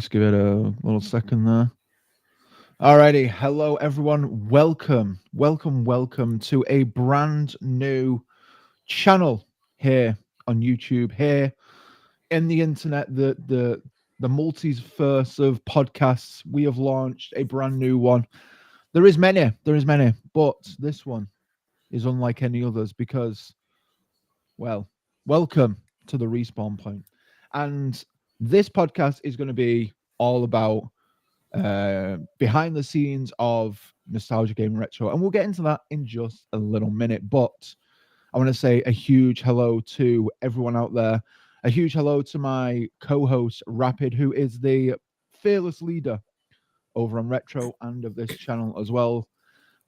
Just give it a little second there. Alrighty, hello everyone. Welcome to a brand new channel here on YouTube. Here in the internet, the multiverse of podcasts. We have launched a brand new one. There is many, but this one is unlike any others because, well, welcome to the Respawn Point, and this podcast is going to be all about behind the scenes of Nostalgia Game Retro, and we'll get into that in just a little minute. But I want to say a huge hello to everyone out there. A huge hello to my co-host Rapid, who is the fearless leader over on Retro and of this channel as well.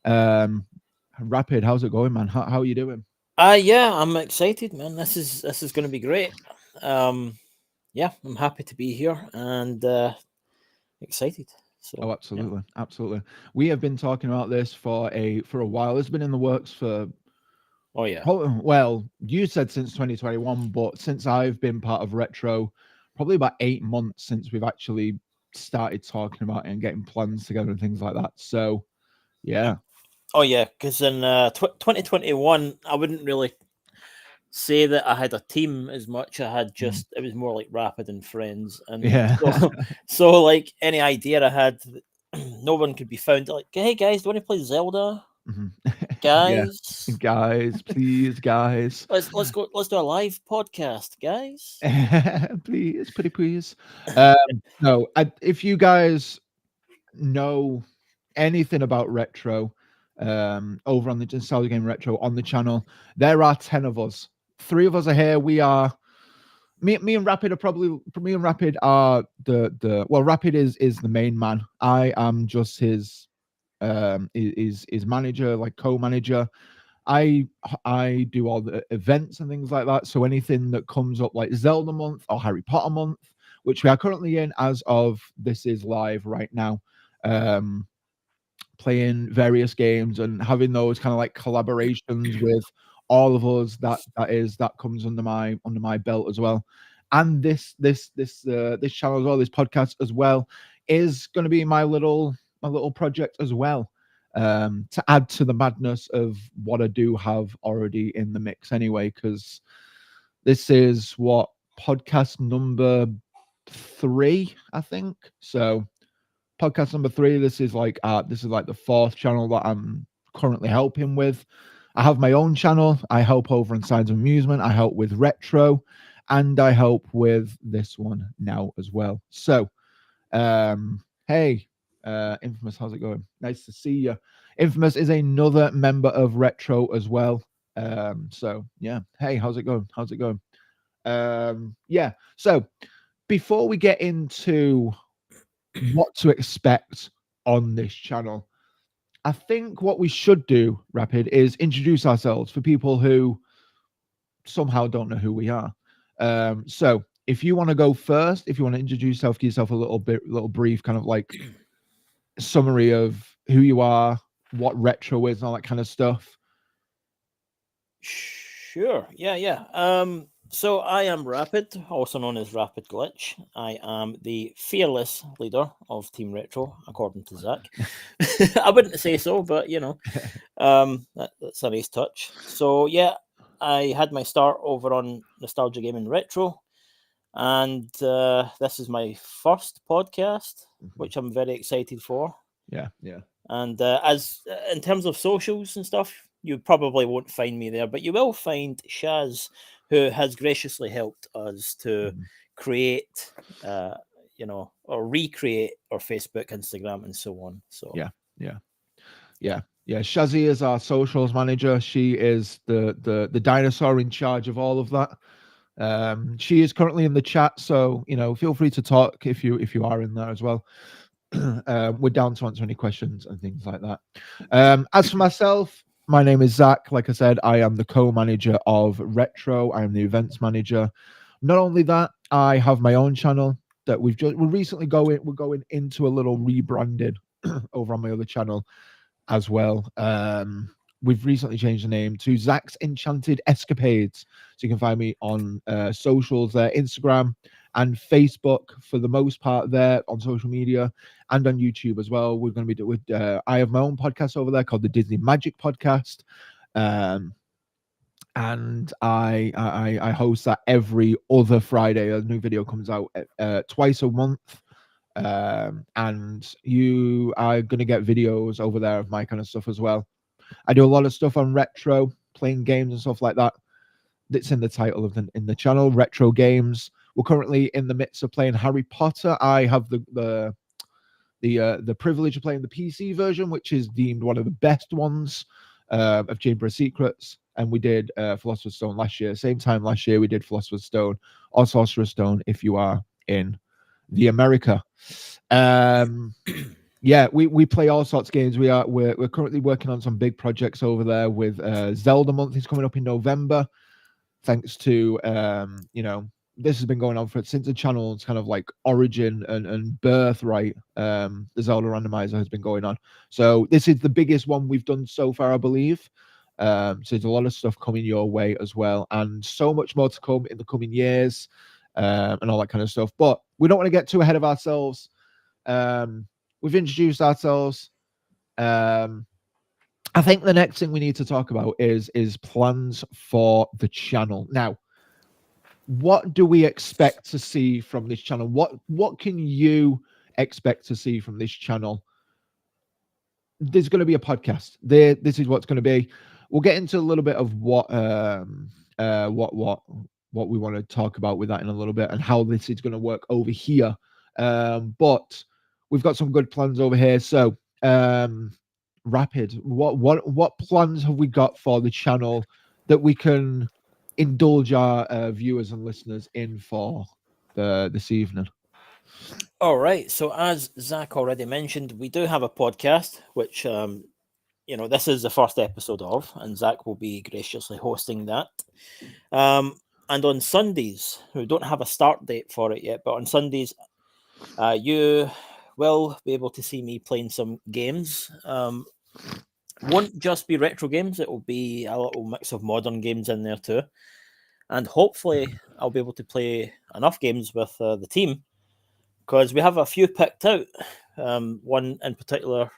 Rapid, how's it going, man? How are you doing? Yeah, I'm excited, man. This is going to be great. Yeah, I'm happy to be here and excited. Oh, So yeah. absolutely. We have been talking about this for a while. It's been in the works for Oh yeah. well, you said since 2021, but since I've been part of Retro, probably about 8 months since we've actually started talking about it and getting plans together and things like that. So, yeah. Oh yeah, because in 2021, I wouldn't really say that I had a team as much. I had just it was more like Rapid and friends, and Yeah. so like any idea I had, no one could be found. Like, hey guys, do you want to play Zelda, Yeah. guys? Guys, please, guys. Let's go. Let's do a live podcast, guys. Please, pretty please. No, if you guys know anything about Retro, over on the Nostalgia Game Retro on the channel, there are 10 of us. 3 of us are here. We are me and Rapid are the well, Rapid is the main man. I am just his manager, like co-manager. I do all the events and things like that. So anything that comes up like Zelda month or Harry Potter month, which we are currently in as of this is live right now, playing various games and having those kind of like collaborations with all of us, that comes under my belt as well. And this channel as well, this podcast as well, is going to be my little project as well, to add to the madness of what I do have already in the mix anyway, because this is what podcast number 3, I think. So podcast number 3. This is like the 4th channel that I'm currently helping with. I have my own channel. I help over on Signs of Amusement. I help with Retro, and I help with this one now as well. So, hey, Infamous, how's it going? Nice to see you. Infamous is another member of Retro as well. So yeah, hey, how's it going? Yeah. So before we get into what to expect on this channel, I think what we should do, Rapid, is introduce ourselves for people who somehow don't know who we are. So if you want to go first, if you want to introduce yourself, give yourself a little brief kind of like summary of who you are, what Retro is, and all that kind of stuff. Sure. Yeah. So I am Rapid, also known as Rapid Glitch. I am the fearless leader of Team Retro, according to Zach. I wouldn't say so, but that's a nice touch. So yeah, I had my start over on Nostalgia Gaming Retro, and this is my first podcast, which I'm very excited for. Yeah. And as in terms of socials and stuff, you probably won't find me there, but you will find Shaz, who has graciously helped us to create, or recreate our Facebook, Instagram, and so on. So yeah. Shazzy is our socials manager. She is the dinosaur in charge of all of that. She is currently in the chat, so feel free to talk if you are in there as well. We're down to answer any questions and things like that. As for myself, my name is Zach. Like I said, I am the co-manager of Retro. I am the events manager. Not only that, I have my own channel that we're going into a little rebranded over on my other channel as well. We've recently changed the name to Zach's Enchanted Escapades. So you can find me on socials there, Instagram and Facebook for the most part there on social media and on YouTube as well. We're going to be doing. I have my own podcast over there called the Disney Magic Podcast, and I host that every other Friday. A new video comes out twice a month. And you are going to get videos over there of my kind of stuff as well. I do a lot of stuff on retro, playing games and stuff like that. That's in the title of the channel, Retro Games. We're currently in the midst of playing Harry Potter. I have the privilege of playing the PC version, which is deemed one of the best ones of Chamber of Secrets. And we did Philosopher's Stone last year. Same time last year, we did Philosopher's Stone or Sorcerer's Stone if you are in the America. Yeah, we play all sorts of games. We're currently working on some big projects over there with Zelda Month is coming up in November. Thanks to this has been going on since the channel's kind of like origin and birth, right? The Zelda randomizer has been going on. So this is the biggest one we've done so far, I believe. So there's a lot of stuff coming your way as well, and so much more to come in the coming years, and all that kind of stuff. But we don't want to get too ahead of ourselves. We've introduced ourselves. I think the next thing we need to talk about is plans for the channel. Now, what do we expect to see from this channel? What can you expect to see from this channel? There's going to be a podcast. This is what's going to be. We'll get into a little bit of what we want to talk about with that in a little bit, and how this is going to work over here. But we've got some good plans over here. So, Rapid, what plans have we got for the channel that we can indulge our viewers and listeners in for this evening? All right. So as Zach already mentioned, we do have a podcast, which this is the first episode of, and Zach will be graciously hosting that. And on Sundays, we don't have a start date for it yet, but on Sundays, you will be able to see me playing some games. Won't just be retro games, it will be a little mix of modern games in there too. And hopefully I'll be able to play enough games with the team, because we have a few picked out. One in particular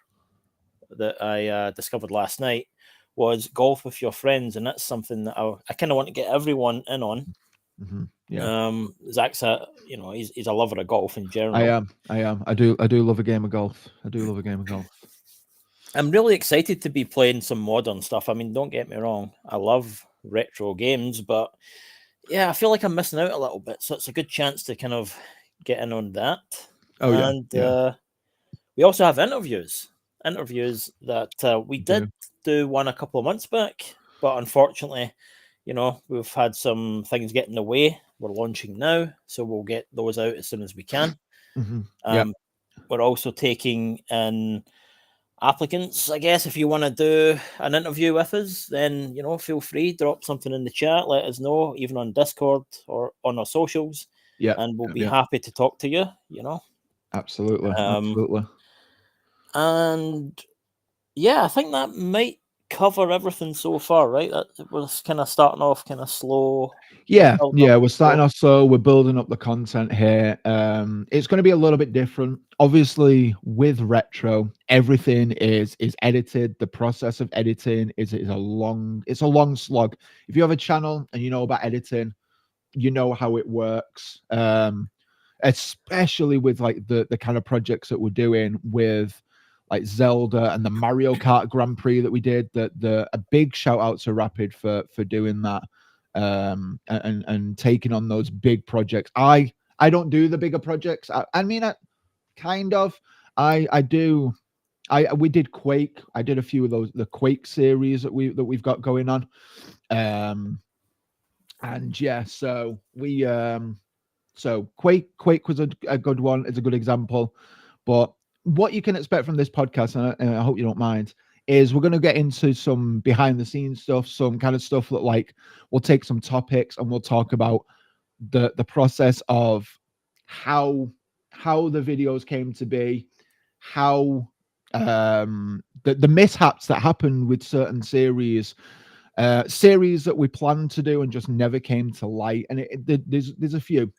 that I discovered last night was golf with your friends, and that's something that I kind of want to get everyone in on. Mm-hmm. Yeah. Zach's he's a lover of golf in general. I am. I do love a game of golf. I'm really excited to be playing some modern stuff. I mean, don't get me wrong, I love retro games, but yeah, I feel like I'm missing out a little bit. So it's a good chance to kind of get in on that. We also have interviews that we did do one a couple of months back, but unfortunately, we've had some things get in the way. We're launching now, so we'll get those out as soon as we can. Mm-hmm. We're also taking in applicants, I guess. If you want to do an interview with us, then feel free, drop something in the chat, let us know, even on Discord or on our socials. And we'll be happy to talk to you. Absolutely. And yeah, I think that might cover everything so far, right? That we're kind of starting off kind of slow. Yeah, we're starting off slow. We're building up the content here. It's going to be a little bit different. Obviously, with retro, everything is edited. The process of editing is a long slog. If you have a channel and you know about editing, you know how it works. Especially with like the kind of projects that we're doing with like Zelda and the Mario Kart Grand Prix that we did. A big shout out to Rapid for doing that. And taking on those big projects. I don't do the bigger projects. I mean, I do. We did Quake. I did a few of those, the Quake series that we've got going on. And yeah, so we so Quake was a good one. It's a good example. But what you can expect from this podcast, and I hope you don't mind, is we're going to get into some behind the scenes stuff, some kind of stuff that like we'll take some topics and we'll talk about the process of how the videos came to be, how the mishaps that happened with certain series, series that we planned to do and just never came to light. And there's a few.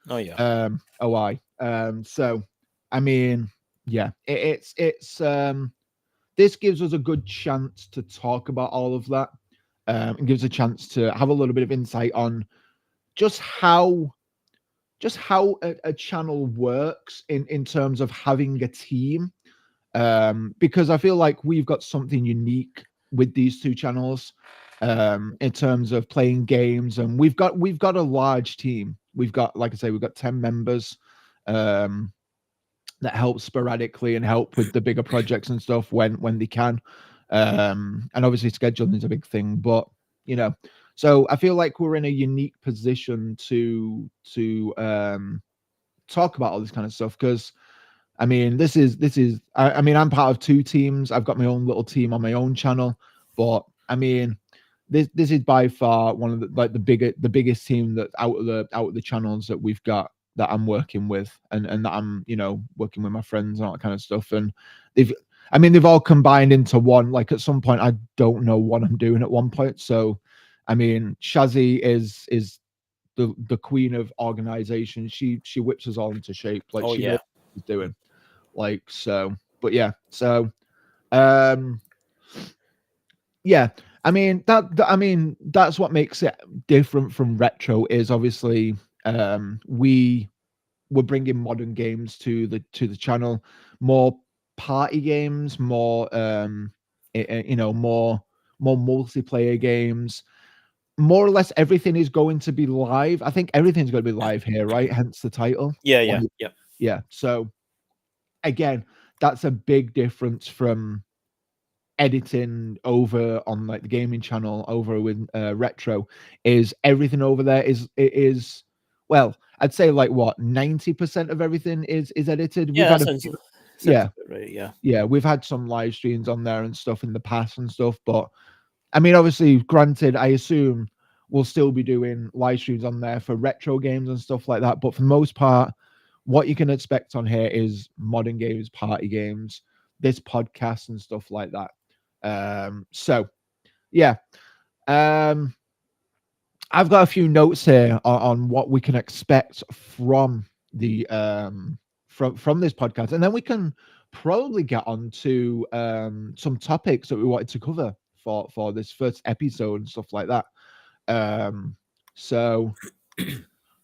Oh yeah. OI. So I mean, yeah, it's this gives us a good chance to talk about all of that. And gives a chance to have a little bit of insight on just how a channel works in terms of having a team. Because I feel like we've got something unique with these two channels, in terms of playing games, and we've got a large team. We've got, like I say, we've got 10 members, that help sporadically and help with the bigger projects and stuff when they can. And obviously scheduling is a big thing, but you know, so I feel like we're in a unique position to talk about all this kind of stuff, because I mean, this is I mean, I'm part of two teams. I've got my own little team on my own channel, but I mean, this is by far one of the biggest team that out of the channels that we've got, that I'm working with, and that I'm, you know, working with my friends and all that kind of stuff. And they've all combined into one. Like at some point, I don't know what I'm doing at one point. So, I mean, Shazzy is the queen of organization. She whips us all into shape. Like she knows what she's doing. Like, so, but yeah, so yeah, I mean that's what makes it different from retro, is obviously we're bringing modern games to the channel, more party games, more you know, more multiplayer games. More or less everything is going to be live. I think everything's going to be live here, right? Hence the title. Yeah. So again, that's a big difference from editing over on like the gaming channel over with retro. Is everything over there is well, I'd say like what 90% of everything is edited. Yeah, We've had sounds right. Yeah, we've had some live streams on there and stuff in the past and stuff, but I mean, obviously, granted, I assume we'll still be doing live streams on there for retro games and stuff like that. But for the most part, what you can expect on here is modern games, party games, this podcast and stuff like that. So yeah. I've got a few notes here on what we can expect from the from this podcast, and then we can probably get on to some topics that we wanted to cover for this first episode and stuff like that. So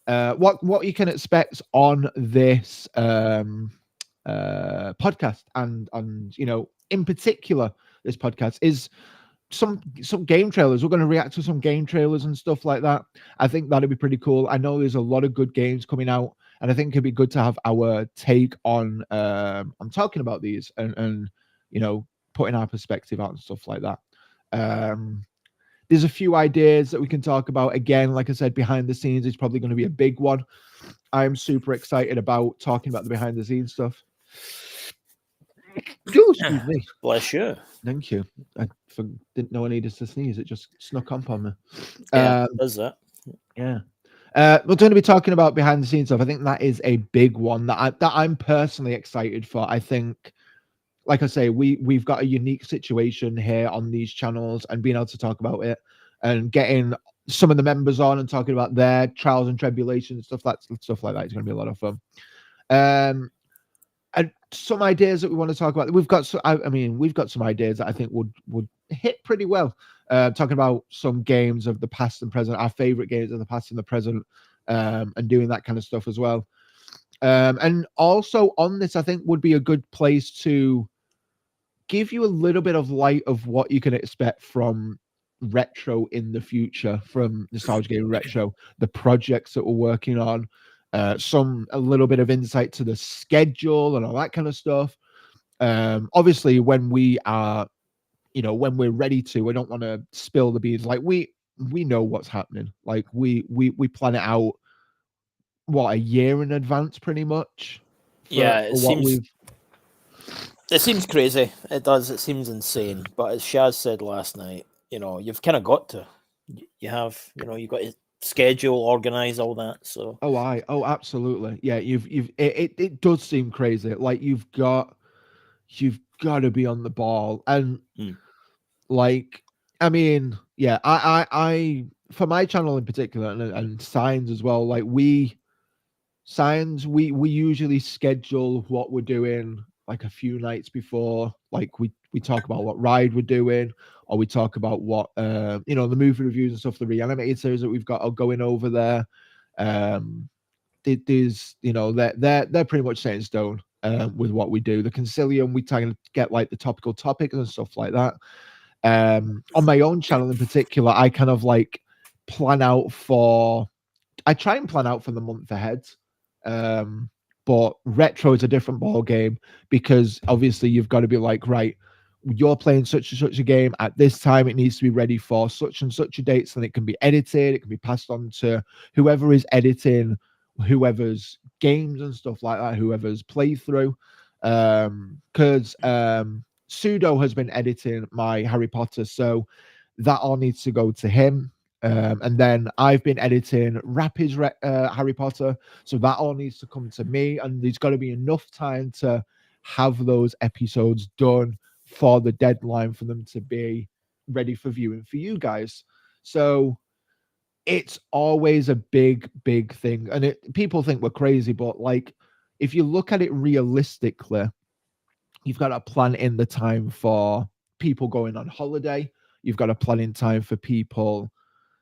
what you can expect on this podcast, and you know, in particular this podcast, is some game trailers. We're going to react to some game trailers and stuff like that. I think that'd be pretty cool. I know there's a lot of good games coming out, and I think it'd be good to have our take on talking about these, and you know, putting our perspective out and stuff like that. There's a few ideas that we can talk about. Again, like I said, behind the scenes is probably going to be a big one. I'm super excited about talking about the behind the scenes stuff. Excuse me. Bless you. Thank you. I didn't know I needed to sneeze. It just snuck up on me. Yeah, does that? Yeah. We're going to be talking about behind the scenes stuff. I think that is a big one that I'm personally excited for. I think, like I say, we've got a unique situation here on these channels, and being able to talk about it and getting some of the members on and talking about their trials and tribulations, stuff like that is going to be a lot of fun. And some ideas that we want to talk about. We've got some ideas that I think would hit pretty well. Talking about some games of the past and present, our favorite games of the past and the present, and doing that kind of stuff as well. And also on this, I think would be a good place to give you a little bit of light of what you can expect from retro in the future, from Nostalgia Game Retro, the projects that we're working on, a little bit of insight to the schedule and all that kind of stuff. Obviously, when we are, you know, when we're ready to, we don't want to spill the beans. Like we know what's happening. Like we plan it out, what, a year in advance, pretty much. It seems crazy. It does. It seems insane. But as Shaz said last night, you know, you've kind of got to. You've got to schedule, organize all that. So absolutely. Yeah, it does seem crazy. Like you've got to be on the ball, and like I mean, yeah, I for my channel in particular, and Signs as well. Like Signs, we usually schedule what we're doing like a few nights before. Like we talk about what ride we're doing, or we talk about what the movie reviews and stuff, the reanimated series that we've got are going over there. Um, there's they're pretty much set in stone with what we do. The Concilium, we try to get like the topical topics and stuff like that. On my own channel in particular, I kind of like plan out for I try and plan out for the month ahead. But retro is a different ball game because obviously you've got to be like, right, you're playing such and such a game at this time, it needs to be ready for such and such a date, so that it can be edited, it can be passed on to whoever is editing whoever's games and stuff like that, whoever's playthrough. Because Sudo has been editing my Harry Potter, so that all needs to go to him. And then I've been editing Rapid's Harry Potter, so that all needs to come to me. And there's got to be enough time to have those episodes done for the deadline for them to be ready for viewing for you guys. So it's always a big thing, and people think we're crazy, but like if you look at it realistically, you've got to plan in the time for people going on holiday. You've got to plan in time for people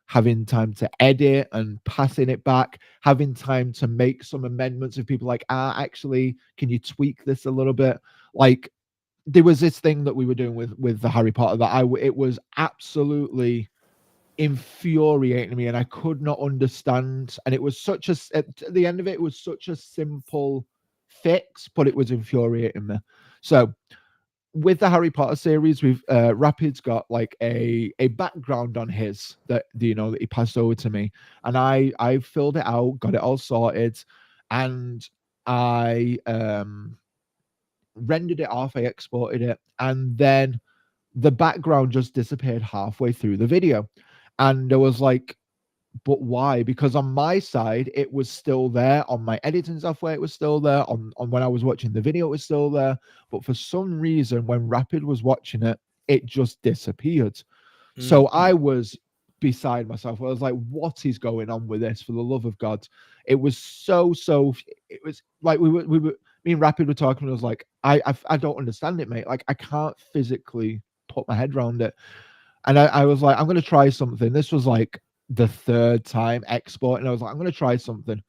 having time to edit and passing it back, having time to make some amendments. If people like, actually, can you tweak this a little bit? Like there was this thing that we were doing with the Harry Potter that it was absolutely infuriating me, and I could not understand. And it was such at the end of it was such a simple fix, but it was infuriating me. So with the Harry Potter series, we've Rapid's got like a background on his that that he passed over to me, and I filled it out, got it all sorted, and I rendered it off, I exported it, and then the background just disappeared halfway through the video. And there was like, but why? Because on my side, it was still there. On my editing software, it was still there. On when I was watching the video, it was still there. But for some reason, when Rapid was watching it, it just disappeared. So I was beside myself. I was like, what is going on with this? For the love of God. It was so it was like we were me and Rapid were talking, and I was like, I don't understand it, mate. Like I can't physically put my head around it. And I was like, I'm gonna try something. This was like the third time exporting. I was like, I'm gonna try something.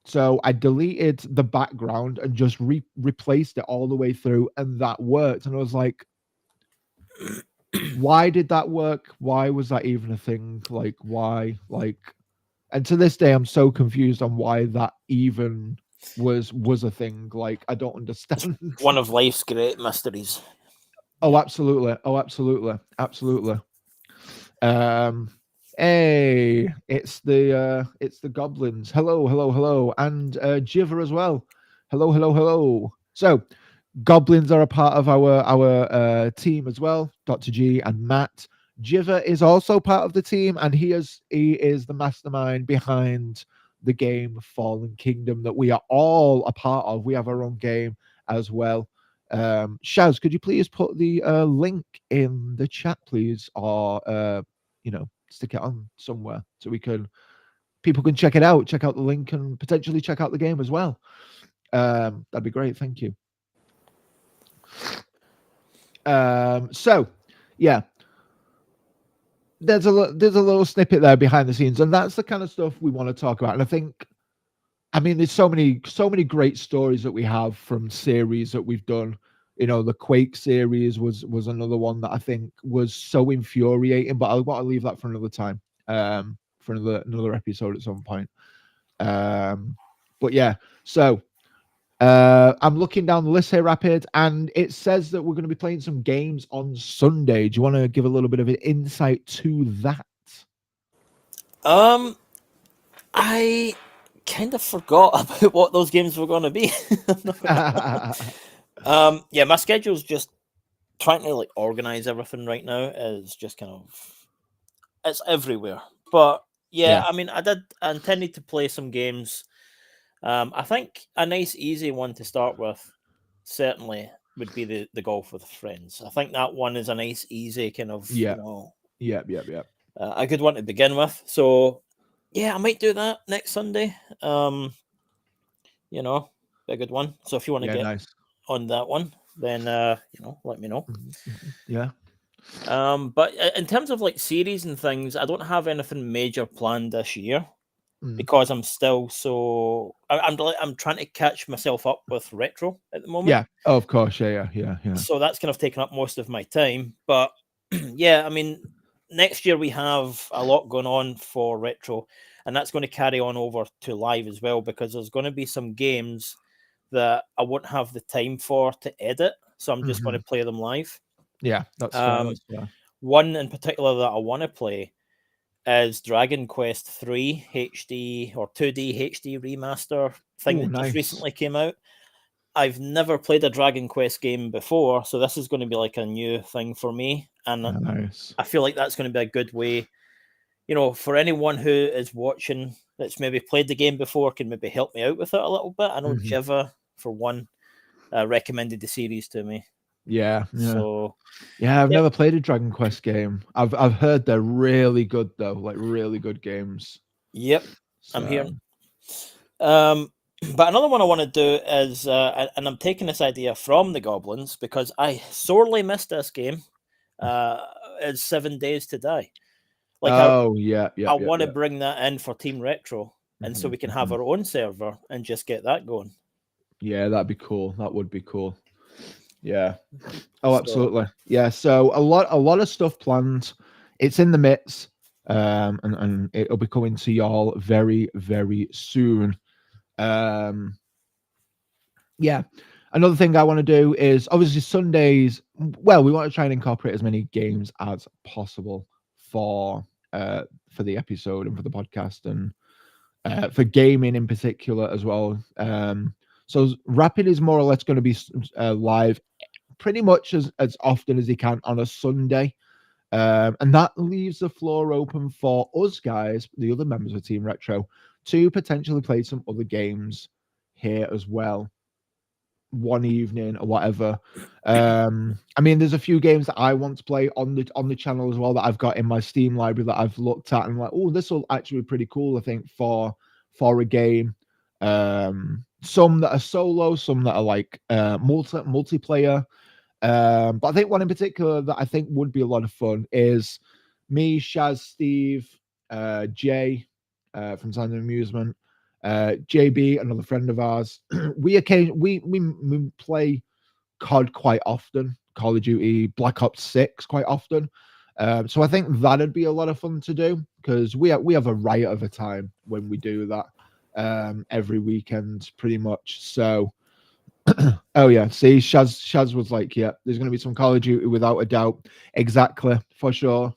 So I deleted the background and just replaced it all the way through, and that worked. And I was like, why did that work? Why was that even a thing? Like, why? Like, and to this day, I'm so confused on why that even was a thing. Like, I don't understand. One of life's great mysteries. Oh, absolutely. Oh, absolutely. Absolutely. Hey, it's the goblins. Hello, and Jiver as well. Hello. So, goblins are a part of our team as well. Dr. G and Matt. Jiver is also part of the team, and he is the mastermind behind the game Fallen Kingdom that we are all a part of. We have our own game as well. Shaz, could you please put the link in the chat, please, or stick it on somewhere so people can check it out, check out the link, and potentially check out the game as well. That'd be great. Thank you. So yeah, there's a little snippet there behind the scenes, and that's the kind of stuff we want to talk about. And I think, I mean, there's so many great stories that we have from series that we've done. The Quake series was another one that I think was so infuriating, but I want to leave that for another time, for another episode at some point. But yeah, so I'm looking down the list here, Rapid, and it says that we're going to be playing some games on Sunday. Do you want to give a little bit of an insight to that? I kind of forgot about what those games were going to be. Yeah, my schedule's just trying to like organize everything right now. Is just kind of, it's everywhere. But yeah, I mean, I intended to play some games. I think a nice easy one to start with certainly would be the golf with friends. I think that one is a nice easy kind of Yeah. a good one to begin with. So yeah, I might do that next Sunday. You know, a good one. So if you want to Yeah, get nice. on that one, then let me know. Yeah. But in terms of like series and things, I don't have anything major planned this year Mm. because I'm still I'm trying to catch myself up with retro at the moment. Yeah. Oh, of course. Yeah. So that's kind of taken up most of my time. But yeah, I mean, next year we have a lot going on for retro, and that's going to carry on over to live as well because there's going to be some games that I won't have the time for to edit. So I'm just going to play them live. Yeah, that's fair. That's fair. One in particular that I want to play is Dragon Quest 3 HD or 2D HD remaster thing Ooh, that nice. just recently came out. I've never played a Dragon Quest game before, so this is going to be like a new thing for me. And Nice. I feel like that's going to be a good way, for anyone who is watching that's maybe played the game before, can maybe help me out with it a little bit. I know Jiva, for one, recommended the series to me. Yeah. So yeah, I've never played a Dragon Quest game. I've heard they're really good though, like really good games. Yep, so. I'm here. But another one I want to do is, and I'm taking this idea from the Goblins because I sorely missed this game. Is 7 Days to Die. Like, I want to bring that in for Team Retro, and so we can have our own server and just get that going. Yeah, that'd be cool. That would be cool. Yeah. Oh, absolutely. Yeah. So a lot of stuff planned. It's in the midst, and it'll be coming to y'all very, very soon. Yeah. Another thing I want to do is obviously Sundays. Well, we want to try and incorporate as many games as possible for the episode and for the podcast and for gaming in particular as well. So Rapid is more or less going to be live pretty much as often as he can on a Sunday. And that leaves the floor open for us guys, the other members of Team Retro, to potentially play some other games here as well, one evening or whatever. I mean, there's a few games that I want to play on the channel as well that I've got in my Steam library that I've looked at and like, oh, this will actually be pretty cool, I think, for a game. Some that are solo, some that are like multiplayer. But I think one in particular that I think would be a lot of fun is me, Shaz, Steve, Jay from Sound and Amusement, JB, another friend of ours. we play COD quite often, Call of Duty, Black Ops 6 quite often. So I think that'd be a lot of fun to do because we have a riot of a time when we do that every weekend pretty much. So oh yeah, see, Shaz was like, yeah, there's going to be some Call of Duty without a doubt. Exactly, for sure,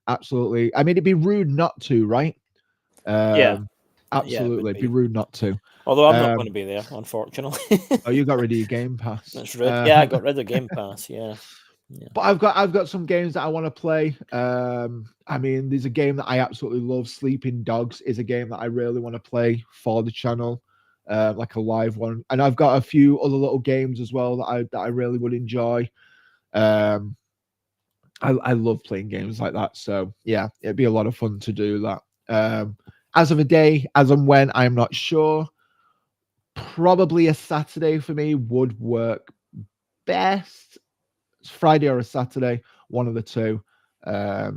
absolutely. I mean, it'd be rude not to, right? Yeah, absolutely, it'd be rude not to. Although I'm not going to be there, unfortunately. Oh, you got rid of your Game Pass. That's right. Yeah, I got rid of Game Pass. Yeah. But I've got some games that I want to play. I mean, there's a game that I absolutely love. Sleeping Dogs is a game that I really want to play for the channel. Like a live one, and I've got a few other little games as well that I really would enjoy. I love playing games like that, so yeah, it'd be a lot of fun to do that. As of a day, as and when, I'm not sure. Probably a Saturday for me would work best. It's Friday or a Saturday, one of the two. But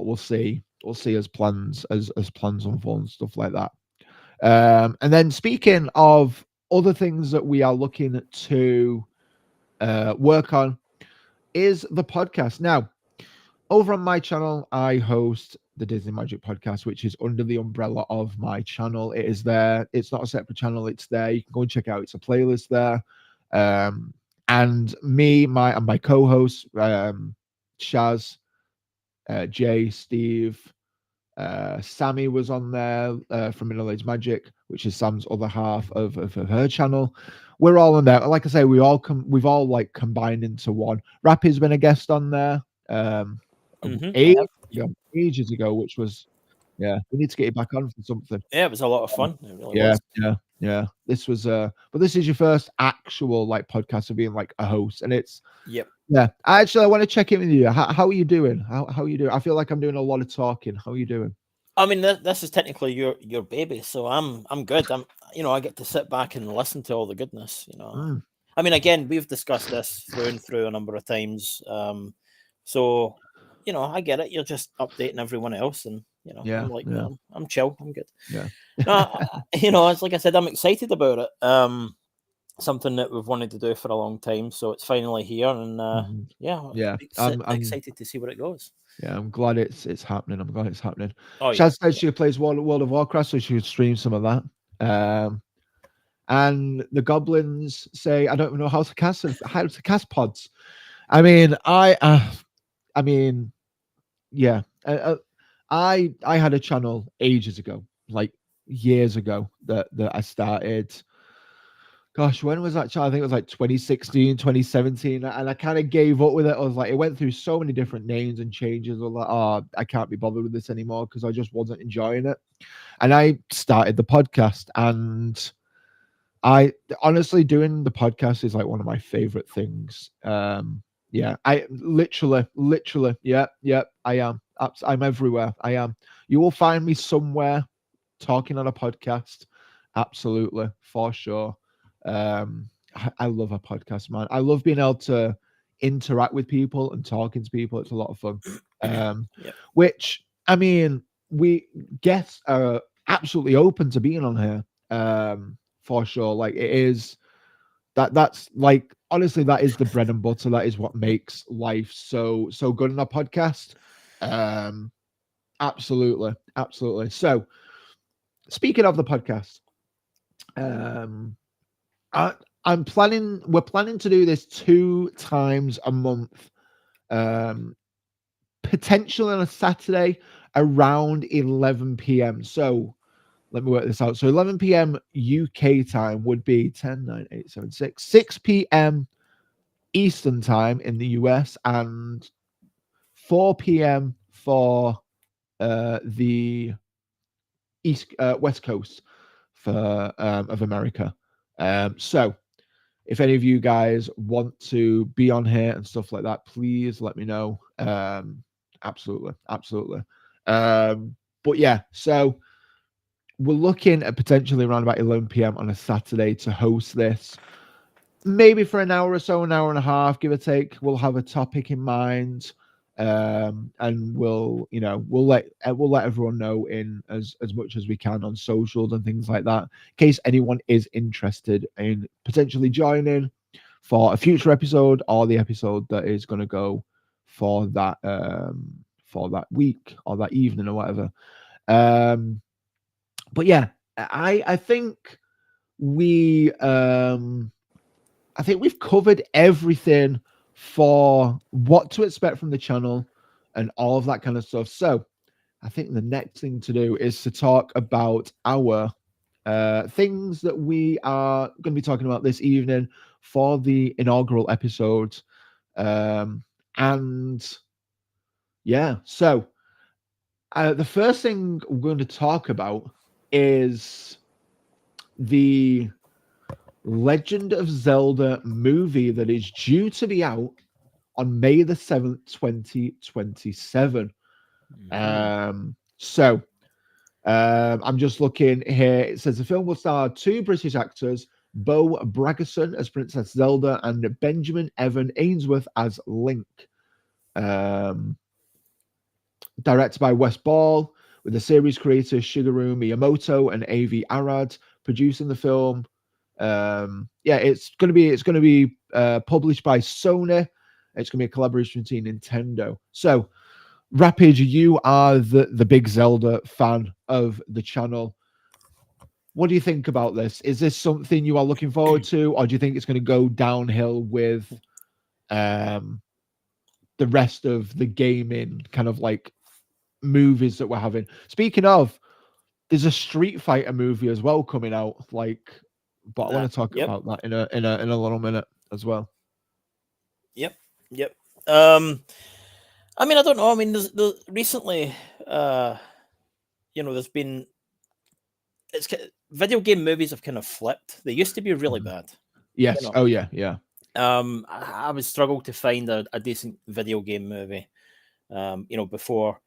we'll see. We'll see as plans unfold and stuff like that. And then speaking of other things that we are looking to work on is the podcast. Now, over on my channel, I host the Disney Magic Podcast, which is under the umbrella of my channel. It is there. It's not a separate channel. It's there. You can go and check out. It's a playlist there. And me, my co-hosts, Shaz, Jay, Steve, Sammy was on there from Middle Age Magic, which is Sam's other half of her channel. We're all on there. Like I say, we've all like combined into one. Rappy's been a guest on there ages ago, which was we need to get you back on for something. Yeah, it was a lot of fun. It really was. Yeah. This was but this is your first actual like podcast of being like a host, and it's Yeah, I want to check in with you. How are you doing? How are you doing? I feel like I'm doing a lot of talking. How are you doing? I mean, this is technically your baby, so I'm good. I get to sit back and listen to all the goodness. Mm, I mean, again, we've discussed this through and through a number of times. So I get it. You're just updating everyone else, and yeah, I'm like, yeah, I'm chill. I'm good. yeah. No, it's like I said, I'm excited about it. Something that we've wanted to do for a long time, so it's finally here, and Mhm. yeah, Yeah, excited to see where it goes. yeah, I'm glad it's happening. I'm glad it's happening. Oh yeah, Shaz said she plays World of Warcraft, so she would stream some of that. And the goblins say, I don't even know how to cast pods. I mean, I mean, yeah. I had a channel ages ago, like years ago, that I started. Gosh, when was that channel? I think it was like 2016, 2017. And I kind of gave up with it. I was like, it went through so many different names and changes. I was like, oh, I can't be bothered with this anymore because I just wasn't enjoying it. And I started the podcast, and I honestly, doing the podcast is like one of my favorite things. Yeah, I literally, yeah, I am. I'm everywhere. I am. You will find me somewhere talking on a podcast. Absolutely, for sure. I love a podcast, man. I love being able to interact with people and talking to people. It's a lot of fun. yep. Which I mean, we guests are absolutely open to being on here. For sure. Like it is that's like honestly, that is the bread and butter. That is what makes life so good in a podcast. Um, absolutely, absolutely. So speaking of the podcast, um, I, we're planning to do this 2 times a month. Um, potentially on a Saturday around 11 p.m. So let me work this out. So 11 p.m. UK time would be 10, 9, 8, 7, 6 p.m. Eastern time in the US, and 4 p.m. for the West Coast for of America. So if any of you guys want to be on here and stuff like that, please let me know. Absolutely, absolutely. But yeah, so we're looking at potentially around about 11 p.m. on a Saturday to host this. Maybe for an hour or so, an hour and a half, give or take. We'll have a topic in mind, and we'll let everyone know in as much as we can on socials and things like that, in case anyone is interested in potentially joining for a future episode or the episode that is going to go for that week or that evening or whatever. But yeah, I think we I think we've covered everything for what to expect from the channel and all of that kind of stuff. So I think the next thing to do is to talk about our things that we are going to be talking about this evening for the inaugural episode. And yeah, so the first thing we're going to talk about is the Legend of Zelda movie that is due to be out on May the 7th, 2027. So I'm just looking here. It says the film will star 2 British actors, Bo Bragason as Princess Zelda and Benjamin Evan Ainsworth as Link. Directed by Wes Ball, with the series creators Shigeru Miyamoto and A.V. Arad producing the film. It's gonna be published by Sony. It's gonna be a collaboration between Nintendo. So, Rapid, you are the big Zelda fan of the channel. What do you think about this? Is this something you are looking forward to, or do you think it's going to go downhill with the rest of the gaming kind of like movies that we're having? Speaking of, there's a Street Fighter movie as well coming out. But I want to talk about that in a little minute as well. Yep. I mean, I don't know. I mean, there's recently, there's been video game movies have kind of flipped. They used to be really bad. Yes. Oh yeah. I would struggle to find a decent video game movie, before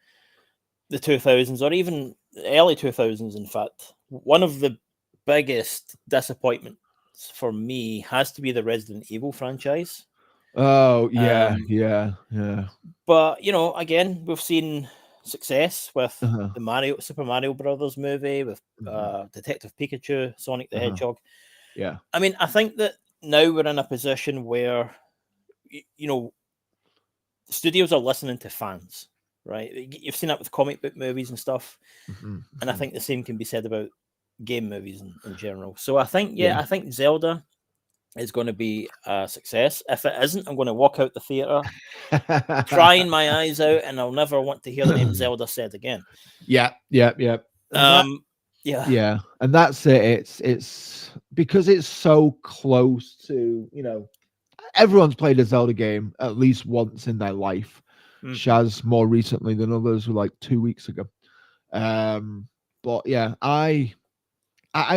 the 2000s or even early 2000s. In fact, one of the biggest disappointments for me has to be the Resident Evil franchise. Oh yeah, Um, yeah. but again, we've seen success with Uh-huh. the Super Mario Brothers movie, with Detective Pikachu, Sonic the Hedgehog. Yeah. I mean, I think that now we're in a position where studios are listening to fans, right? You've seen that with comic book movies and stuff, and I think the same can be said about game movies in general. So I think, I think Zelda is going to be a success. If it isn't, I'm going to walk out the theater crying my eyes out, and I'll never want to hear the name Zelda said again. Yeah. And Yeah, and that's it. It's because it's so close to, everyone's played a Zelda game at least once in their life. Shaz more recently than others, were like 2 weeks ago. But yeah, I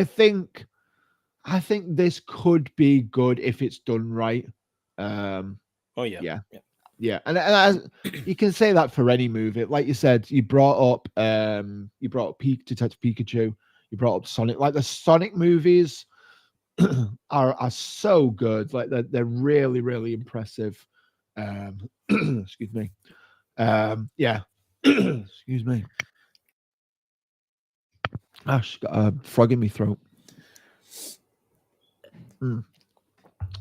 think this could be good if it's done right. Oh yeah. Yeah, and you can say that for any movie. Like you said, you brought up Detective Pikachu, you brought up Sonic. Like the Sonic movies are so good. Like they're really, really impressive. Excuse me. Yeah. Excuse me. Ash got a frog in my throat.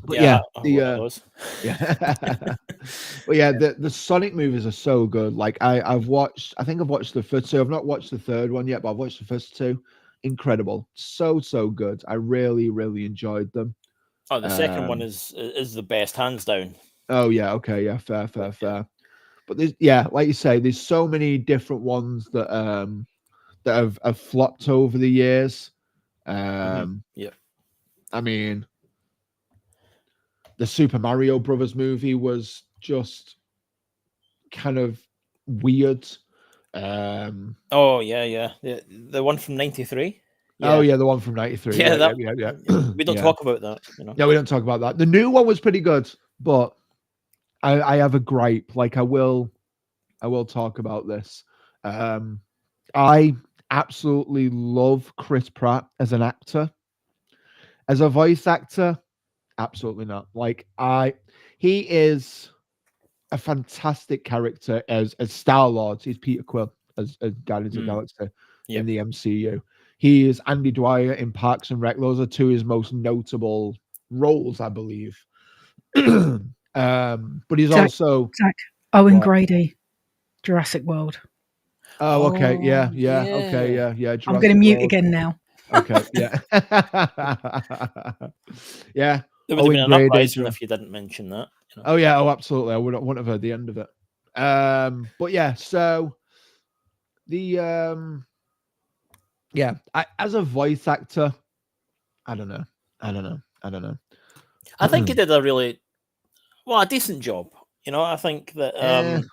But yeah, but yeah, the Sonic movies are so good. Like I think I've watched the first two. I've not watched the third one yet, but I've watched the first two. Incredible, so good. I really, really enjoyed them. Oh, the second one is the best, hands down. Oh yeah, okay, yeah, fair. But there's, like you say, there's so many different ones that have flopped over the years. Yeah. I mean, the Super Mario Brothers movie was just kind of weird. Oh yeah. The one from '93. Oh yeah, the one from '93. Yeah. We don't talk about that. Yeah, we don't talk about that. The new one was pretty good, but I have a gripe. Like I will talk about this. I absolutely love Chris Pratt as an actor. As a voice actor, absolutely not. Like he is a fantastic character as Star-Lord. He's Peter Quill as Guardians of the Galaxy in the MCU. He is Andy Dwyer in Parks and Rec. Those are two of his most notable roles, I believe. But he's also Owen Grady, Jurassic World. Oh, okay, yeah. Okay, yeah. Jurassic I'm going to mute again now. Okay, yeah. Yeah. There would have been an uprising if you didn't mention that. Oh yeah, absolutely. I wouldn't have heard the end of it. But yeah, so the as a voice actor, I don't know. I think he did a decent job. I think that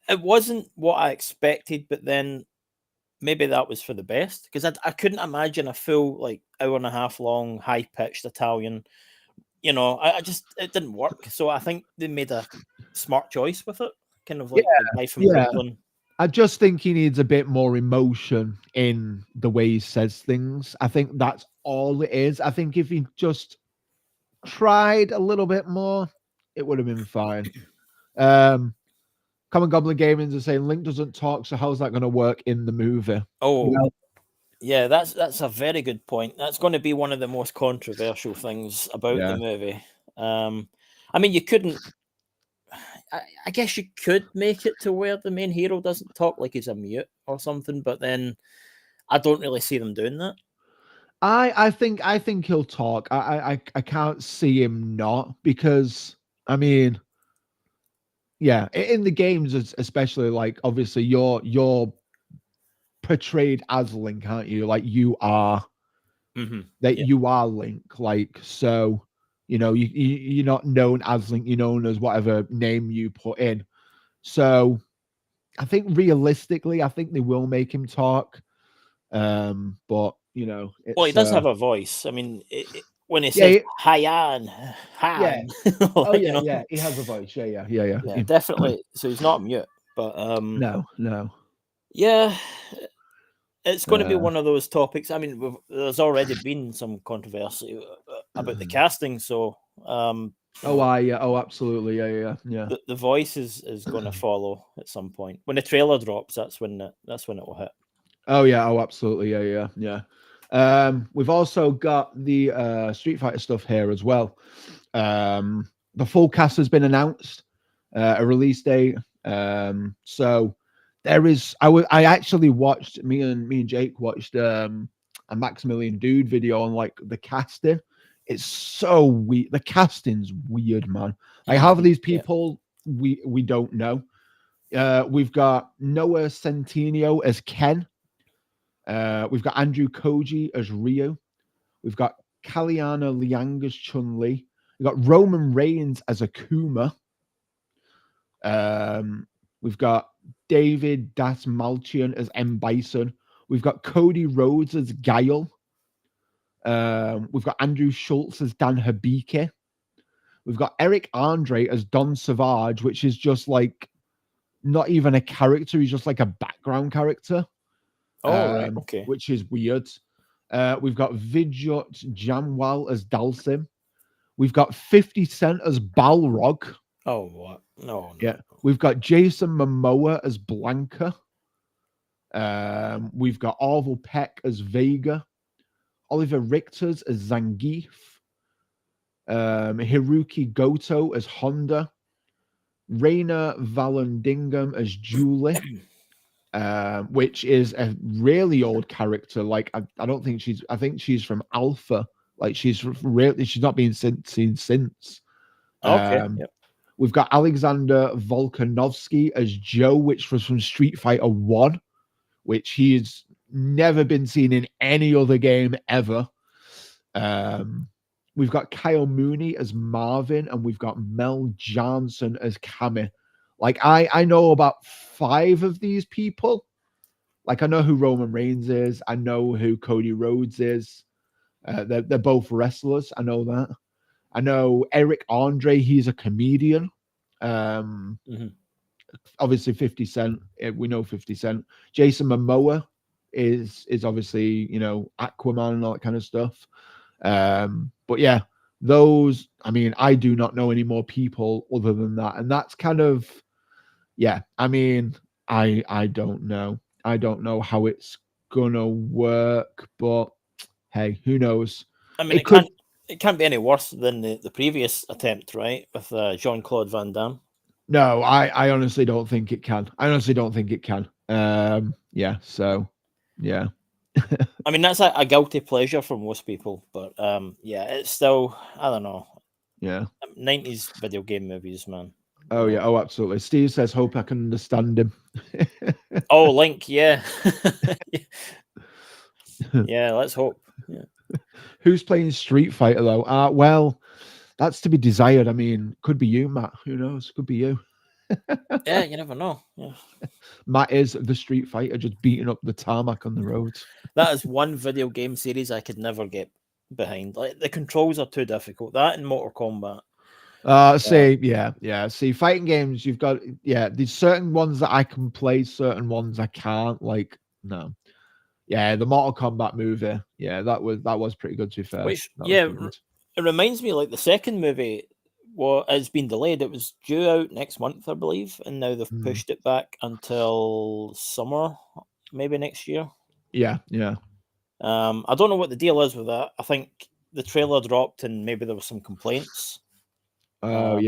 it wasn't what I expected, but then maybe that was for the best, because I couldn't imagine a full hour and a half long high pitched Italian. It didn't work. So I think they made a smart choice with it, kind of like Life in Brooklyn. I just think he needs a bit more emotion in the way he says things. I think that's all it is. I think if he just tried a little bit more, it would have been fine. Common Goblin Gaming is saying Link doesn't talk, so how's that going to work in the movie? Oh, yeah, that's a very good point. That's going to be one of the most controversial things about the movie. I mean, you couldn't. I guess you could make it to where the main hero doesn't talk, like he's a mute or something, but then I don't really see them doing that. I think he'll talk. I can't see him not, because I mean, yeah, in the games especially, like obviously you're portrayed as Link, aren't you? Like you are you are Link. Like, so you're not known as Link, you're known as whatever name you put in. So I think realistically, I think they will make him talk. But well, he does have a voice. I mean, when he says Yeah, Hyan, yeah. Han. Oh like, you yeah, know, yeah. He has a voice. Yeah. yeah, definitely. So he's not mute, but No. yeah, it's going to be Uh, one of those topics. I mean, there's already been some controversy about the casting, so you know, Oh, absolutely. Yeah. the voice is going to follow at some point. When the trailer drops, that's when it will hit. Oh yeah. Oh, absolutely. Yeah. We've also got the Street Fighter stuff here as well. The full cast has been announced, a release date. So there is. I actually watched me and Jake watched a Maximilian Dude video on like the casting. It's so weird. The casting's weird, man. Like half of these people we don't know. We've got Noah Centineo as Ken. We've got Andrew Koji as Ryu. We've got Kaliana Liang as Chun-Li. We've got Roman Reigns as Akuma. We've got David Dasmalchian as M. Bison. We've got Cody Rhodes as Guile. We've got Andrew Schultz as Dan Hibiki. We've got Eric Andre as Don Savage, which is just like not even a character. He's just like a background character. Oh, right. Okay. Which is weird. We've got Vijot Jamwal as Dalsim. We've got 50 Cent as Balrog. Oh, what? No. Yeah. We've got Jason Momoa as Blanca. We've got Orville Peck as Vega. Oliver Richters as Zangief. Hiroki Goto as Honda. Reina Vallandigham as Julie. Which is a really old character. Like I don't think I think she's from Alpha. Like she's not been seen since. Okay. Yep. We've got Alexander Volkanovsky as Joe, which was from Street Fighter 1, which he's never been seen in any other game ever. We've got Kyle Mooney as Marvin, and we've got Mel Johnson as Cammy. Like I know about 5 of these people. Like I know who Roman Reigns is. I know who Cody Rhodes is. They're both wrestlers. I know that. I know Eric Andre. He's a comedian. Obviously 50 Cent. We know 50 Cent. Jason Momoa is obviously, you know, Aquaman and all that kind of stuff. But yeah, those. I mean, I do not know any more people other than that, and that's kind of. Yeah, I mean, I don't know. I don't know how it's gonna work, but hey, who knows? I mean, it can't be any worse than the previous attempt, right? With Jean-Claude Van Damme. No, I honestly don't think it can. Yeah, so yeah. I mean, that's a guilty pleasure for most people, but yeah, it's still, I don't know. Yeah. 90s video game movies, man. Oh yeah, oh absolutely. Steve says, "Hope I can understand him." Oh, Link, yeah, yeah. Let's hope. Yeah. Who's playing Street Fighter though? Well, that's to be desired. I mean, could be you, Matt. Who knows? Could be you. Yeah, you never know. Yeah. Matt is the Street Fighter, just beating up the tarmac on the roads. That is one video game series I could never get behind. Like the controls are too difficult. That and Mortal Kombat. See, fighting games, you've got there's certain ones that I can play, certain ones I can't. Like, no. Yeah, the Mortal Kombat movie. Yeah, that was pretty good to be fair. Which, it reminds me, like the second movie has been delayed. It was due out next month, I believe, and now they've pushed it back until summer, maybe next year. Yeah. I don't know what the deal is with that. I think the trailer dropped and maybe there were some complaints. Oh,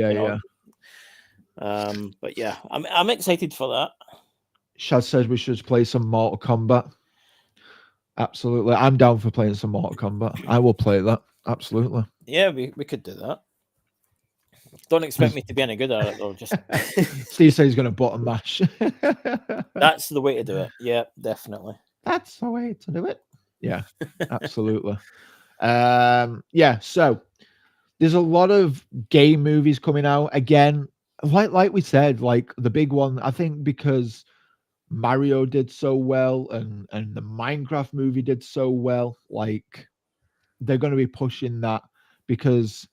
but yeah, I'm excited for that. Shaz says we should play some Mortal Kombat. Absolutely. I'm down for playing some Mortal Kombat. I will play that. Absolutely. Yeah, we could do that. Don't expect me to be any good at it though. Just Steve says he's going to button mash. That's the way to do it. Yeah, definitely. That's the way to do it. Yeah, absolutely. So there's a lot of game movies coming out again. Like we said, like the big one, I think because Mario did so well and the Minecraft movie did so well, like they're going to be pushing that. because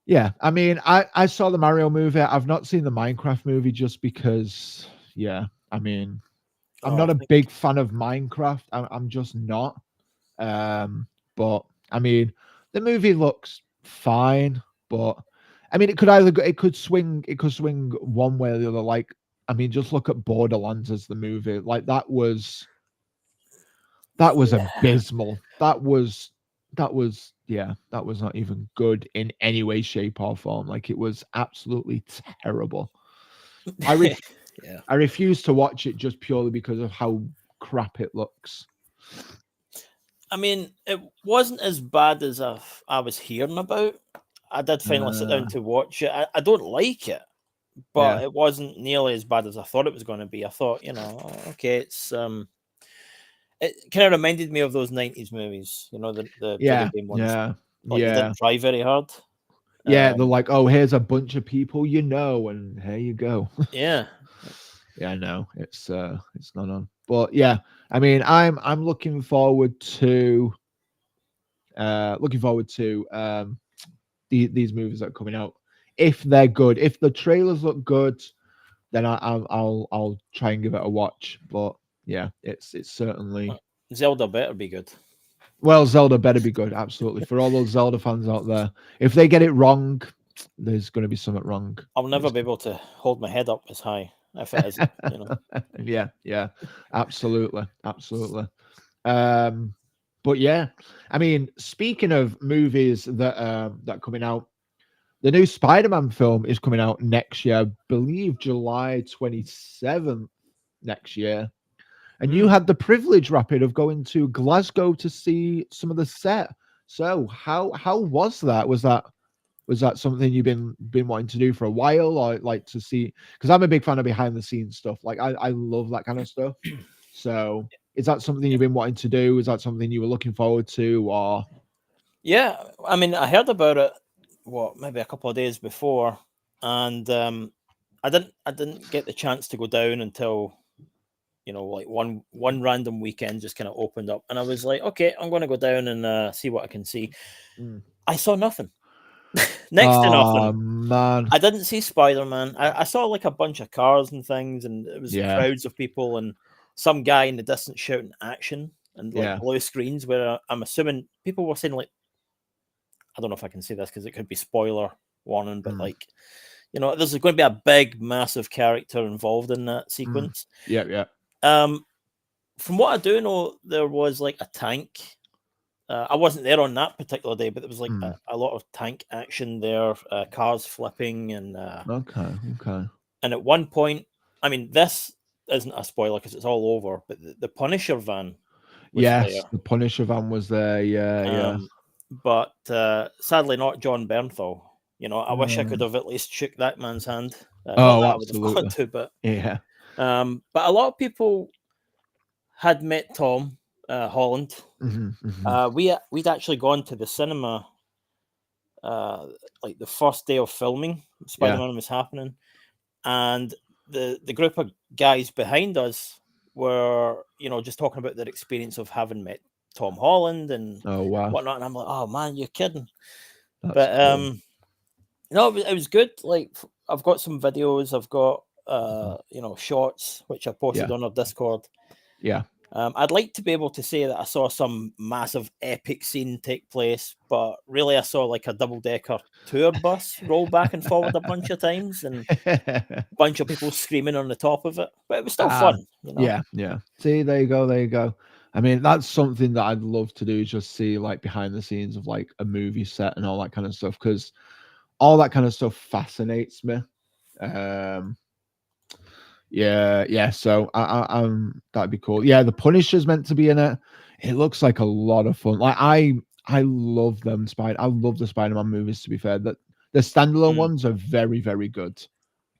yeah, I mean, I saw the Mario movie. I've not seen the Minecraft movie just because, yeah, I mean, I'm Oh, not I a think big fan of Minecraft. I'm just not. But I mean, the movie looks fine, but I mean, it could swing one way or the other. Like, I mean, just look at Borderlands as the movie. Like that was abysmal. That was not even good in any way, shape, or form. Like it was absolutely terrible. I ref- yeah. I refuse to watch it just purely because of how crap it looks. I mean, it wasn't as bad as I was hearing about. I did finally sit down Uh, to watch it. I don't like it, but yeah, it wasn't nearly as bad as I thought it was going to be. I thought, okay, it kind of reminded me of those 90s movies, the video yeah, game ones. yeah, Like they yeah, didn't try very hard. yeah. They're Um, like, oh, here's a bunch of people you know, and here you go. yeah. Yeah, no, it's not on. But yeah, I mean, I'm looking forward to these movies that are coming out. If they're good, if the trailers look good, then I'll try and give it a watch. But yeah, it's certainly, Zelda better be good. well, Zelda better be good, absolutely. For all those Zelda fans out there, if they get it wrong, there's going to be something wrong. I'll never be able to hold my head up as high if it isn't. Yeah, absolutely, absolutely. But yeah, I mean, speaking of movies that that are coming out, the new Spider-Man film is coming out next year, I believe July 27th next year. And you had the privilege, Rapid, of going to Glasgow to see some of the set. So how was that? Was that something you've been wanting to do for a while, or like to see? Because I'm a big fan of behind the scenes stuff. Like I love that kind of stuff. So is that something you've been wanting to do? Is that something you were looking forward to, or? Yeah, I mean, I heard about it, maybe a couple of days before, and I didn't get the chance to go down until like one random weekend just kind of opened up, and I was like, okay, I'm going to go down and see what I can see. Mm. I saw nothing, next to Oh nothing. man, I didn't see Spider-Man. I saw like a bunch of cars and things, and it was yeah, crowds of people and some guy in the distance shouting action and like yeah. blue screens where I'm assuming people were saying like, I don't know if I can say this because it could be spoiler warning, but Mm, like, there's going to be a big, massive character involved in that mm. sequence. Yeah. From what I do know, there was like a tank. I wasn't there on that particular day, but there was like Mm. a lot of tank action there, cars flipping, Okay. and at one point, I mean, this isn't a spoiler because it's all over, but the Punisher van was there. Yes, the Punisher van was there. Yeah. But sadly, not John Bernthal. I wish I could Mm. have at least shook that man's hand. Not Oh, that I would have gone absolutely. to, but Yeah. but a lot of people had met Tom Holland. Hmm. We'd actually gone to the cinema like the first day of filming. Yeah. Spider-Man was happening, and the group of guys behind us were just talking about their experience of having met Tom Holland and Oh wow, whatnot. And I'm like, oh man, you're kidding. that's But cool. it was good. Like I've got some videos. I've got Mhm. shots which I posted Yeah. on our Discord. Yeah. I'd like to be able to say that I saw some massive epic scene take place, but really I saw like a double-decker tour bus roll back and forward a bunch of times and a bunch of people screaming on the top of it. But it was still Ah, fun. yeah. See, there you go. I mean, that's something that I'd love to do, just see like behind the scenes of like a movie set and all that kind of stuff, because all that kind of stuff fascinates me. Um, yeah. So that'd be cool. Yeah, the Punisher's meant to be in it. It looks like a lot of fun. Like I love them Spider. I love the Spider-Man movies. To be fair, that the standalone Mm. ones are very, very good.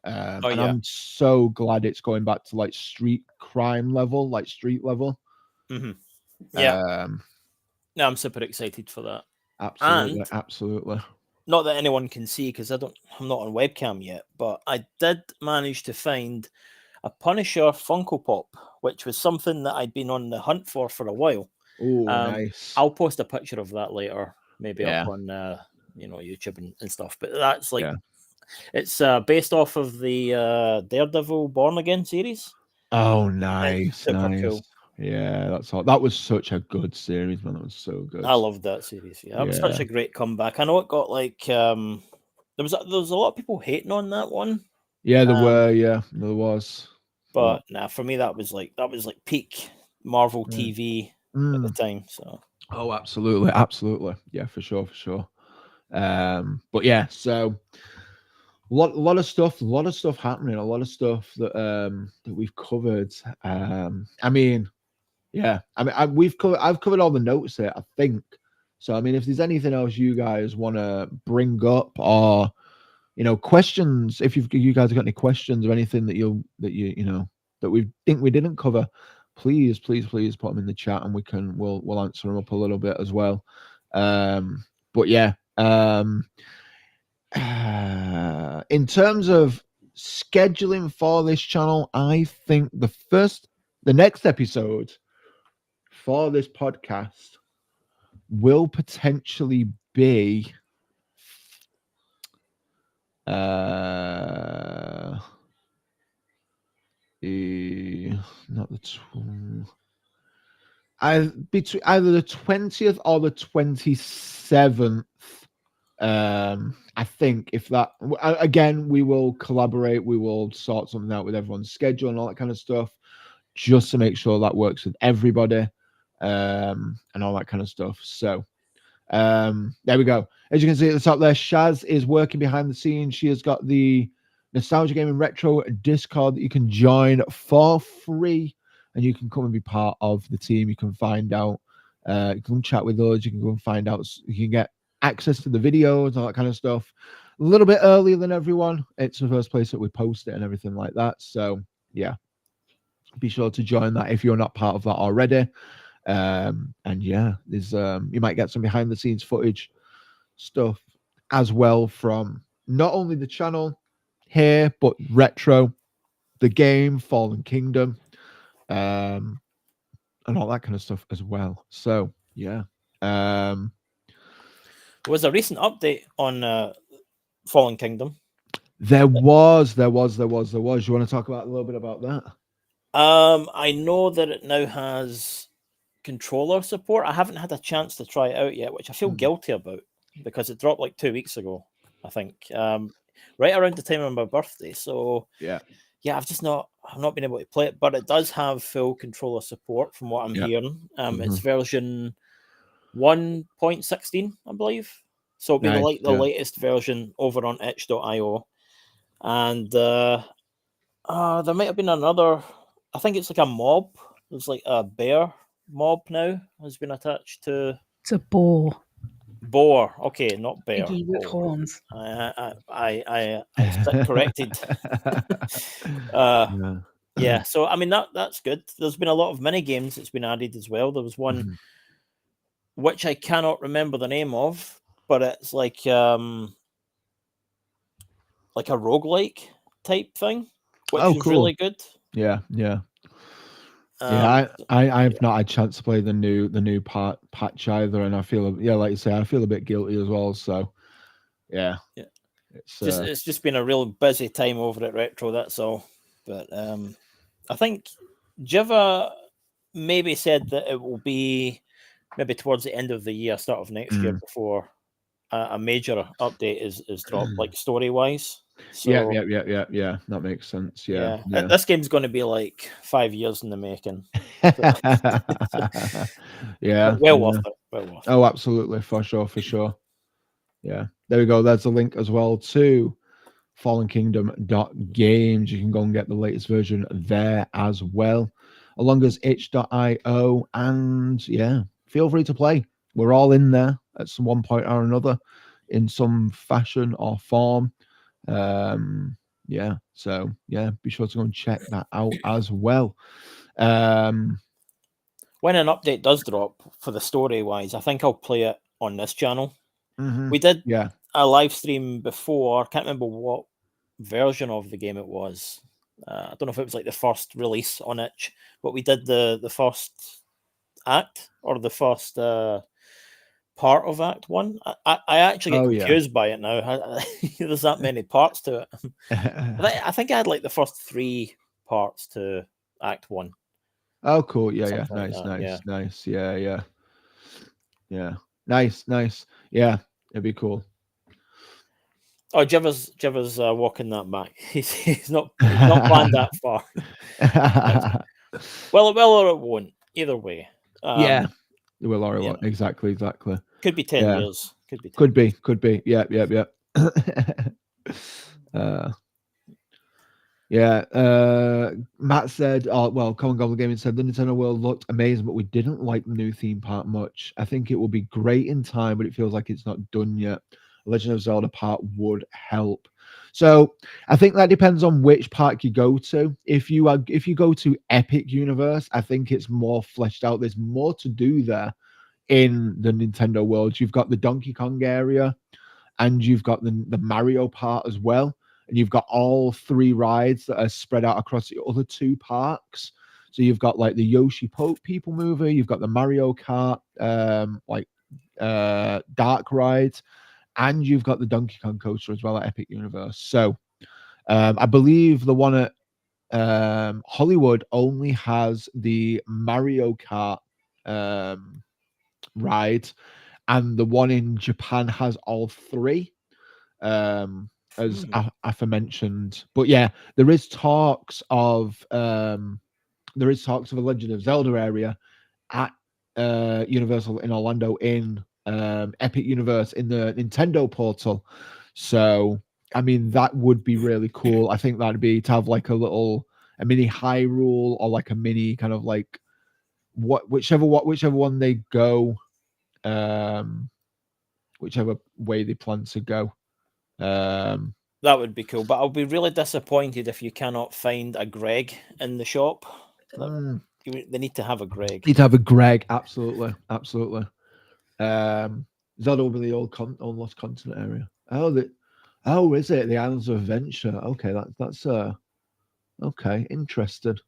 Oh And yeah. I'm so glad it's going back to like street crime level, like street level. Hmm. Yeah. Um, No, I'm super excited for that. absolutely, And absolutely. not that anyone can see because I'm not on webcam yet, but I did manage to find a Punisher Funko Pop, which was something that I'd been on the hunt for a while. Oh, nice. I'll post a picture of that later. maybe Yeah. up on YouTube and stuff. But that's like Yeah. it's based off of the Daredevil Born Again series. Oh, It's nice, super nice. cool. Yeah, that's all. That was such a good series, man. That was so good. I loved that series. Yeah, that was such Yeah. a great comeback. I know it got like there was a lot of people hating on that one, Yeah, there were. Yeah, there was. but nah, for me that was like peak Marvel Mm. TV at the time. So Oh, absolutely, absolutely. Yeah, for sure, for sure. But yeah, so a lot of stuff happening, a lot of stuff that that we've covered. I mean, yeah, I mean, I've covered all the notes here, I think. So I mean, if there's anything else you guys want to bring up, or questions, if you guys have got any questions or anything that that we think we didn't cover, please put them in the chat, and we'll answer them up a little bit as well. But yeah, in terms of scheduling for this channel, I think the next episode for this podcast will potentially be not the between either the 20th or the 27th. I think if that again, we will collaborate, we will sort something out with everyone's schedule and all that kind of stuff, just to make sure that works with everybody, and all that kind of stuff. So there we go. As you can see at the top there, Shaz is working behind the scenes. She has got the Nostalgia Gaming Retro Discord that you can join for free, and you can come and be part of the team. You can find out, you can come chat with us, you can go and find out, you can get access to the videos, all that kind of stuff, a little bit earlier than everyone. It's the first place that we post it and everything like that. So yeah, be sure to join that if you're not part of that already. And yeah, there's you might get some behind the scenes footage stuff as well from not only the channel here, but Retro, the game, Fallen Kingdom, and all that kind of stuff as well. So yeah. there was a recent update on Fallen Kingdom. There was. You want to talk about a little bit about that? I know that it now has controller support. I haven't had a chance to try it out yet, which I feel guilty about because it dropped like 2 weeks ago, I think, right around the time of my birthday. So yeah, I've not been able to play it, but it does have full controller support from what I'm hearing. It's version 1.16, I believe. So it'll be nice, the latest version over on itch.io. And there might have been another, I think it's like a mob. There's like a bear mob now has been attached to. It's a boar. Boar, okay, not bear. Piggy with horns. I stand corrected. Yeah, so I mean that's good. There's been a lot of mini games that's been added as well. There was one which I cannot remember the name of, but it's like a roguelike type thing, which is cool. really good. Yeah. I have not had a chance to play the new patch either, and I feel like you say, I feel a bit guilty as well. So yeah. It's just been a real busy time over at Retro. That's all. But I think Jiva maybe said that it will be maybe towards the end of the year, start of next year, before a major update is dropped, like story wise. So, yeah. That makes sense. Yeah. This game's going to be like 5 years in the making. Yeah. Well worth it. Oh, absolutely, for sure. Yeah. There we go. There's a link as well to fallenkingdom.games. You can go and get the latest version there as well, along as itch.io. And yeah, feel free to play. We're all in there at some one point or another in some fashion or form. So yeah, be sure to go and check that out as well. When an update does drop for the story wise, I think I'll play it on this channel. We did a live stream before. I can't remember what version of the game it was. I don't know if it was like the first release on itch, but we did the first act or the first part of Act 1. I actually get Oh, yeah. confused by it now. There's that many parts to it. I think I had like the first 3 parts to Act 1. Oh, cool. Yeah, yeah. Something like Nice, that, nice, yeah. nice. Yeah, yeah. Yeah. Nice, nice. Yeah, it'd be cool. Oh, Jivers walking that back. He's not planned that far. Well, or it won't. Either way. Yeah. It will or it yeah. won't. Exactly, exactly. Could be 10 Yeah. years. Could be 10 Could be, years. could be. Yeah, yeah, yeah. Yeah. Matt said, oh, well, Common Goblin Gaming said the Nintendo World looked amazing, but we didn't like the new theme park much. I think it will be great in time, but it feels like it's not done yet. Legend of Zelda part would help. So I think that depends on which park you go to. If you go to Epic Universe, I think it's more fleshed out. There's more to do there in the Nintendo World. You've got the Donkey Kong area, and you've got the Mario part as well. And you've got all 3 rides that are spread out across the other 2 parks. So you've got like the Yoshi People Mover, you've got the Mario Kart, dark rides, and you've got the Donkey Kong coaster as well at Epic Universe. So I believe the one at Hollywood only has the Mario Kart ride, and the one in Japan has all 3. As aforementioned. But yeah, there is talks of a Legend of Zelda area at Universal in Orlando in Epic Universe in the Nintendo portal. So I mean that would be really cool. I think that'd be to have like a mini Hyrule or like a mini kind of like whichever one they go, whichever way they plan to go. That would be cool, but I'll be really disappointed if you cannot find a Greg in the shop. They need to have a Greg. Need to have a Greg, absolutely, absolutely. Zelda will be the old Lost Continent area. Oh, is it the Islands of Adventure? Okay, that's okay, interested,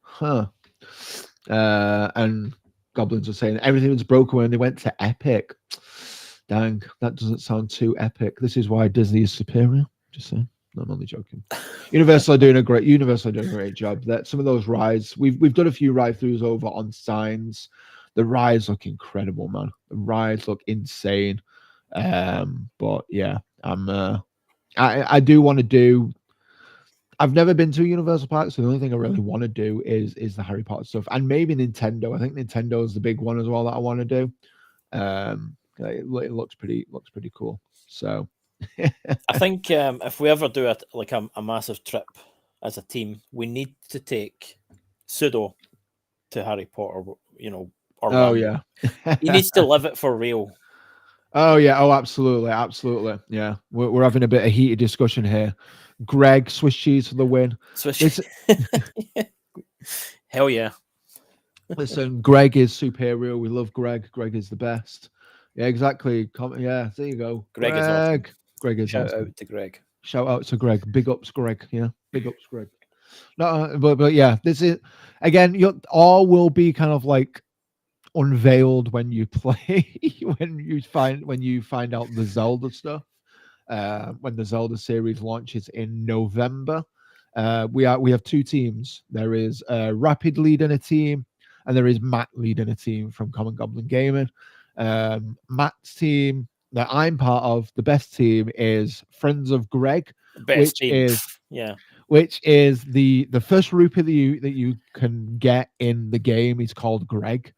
huh? And Goblins are saying everything was broken when they went to Epic. Dang, that doesn't sound too epic. This is why Disney is superior. Just saying. No, I'm only joking. Universal are doing a great job. That some of those rides, we've done a few ride-throughs over on Signs. The rides look incredible, man. The rides look insane. But yeah, I do want to do. I've never been to a Universal park, so the only thing I really want to do is the Harry Potter stuff, and maybe Nintendo. I think Nintendo is the big one as well that I want to do. It looks pretty cool. So I think if we ever do a massive trip as a team, we need to take Pseudo to Harry Potter. Oh yeah, he needs to live it for real. Oh yeah, oh absolutely, absolutely. Yeah, we're having a bit of heated discussion here. Greg, Swiss cheese for the win. Hell yeah. Listen, Greg is superior. We love Greg. Greg is the best. Yeah, exactly. Yeah, there you go. Greg is awesome. Greg is Shout awesome. out to Greg. Shout out to Greg. Big ups, Greg. Yeah, big ups, Greg. No, but yeah, this is again. All will be kind of like unveiled when you play, when you find out the Zelda stuff. When the Zelda series launches in November, we have 2 teams. There is Rapid leading a team, and there is Matt leading a team from Common Goblin Gaming. Matt's team that I'm part of, the best team, is Friends of Greg, which is the first rupee that you can get in the game is called Greg.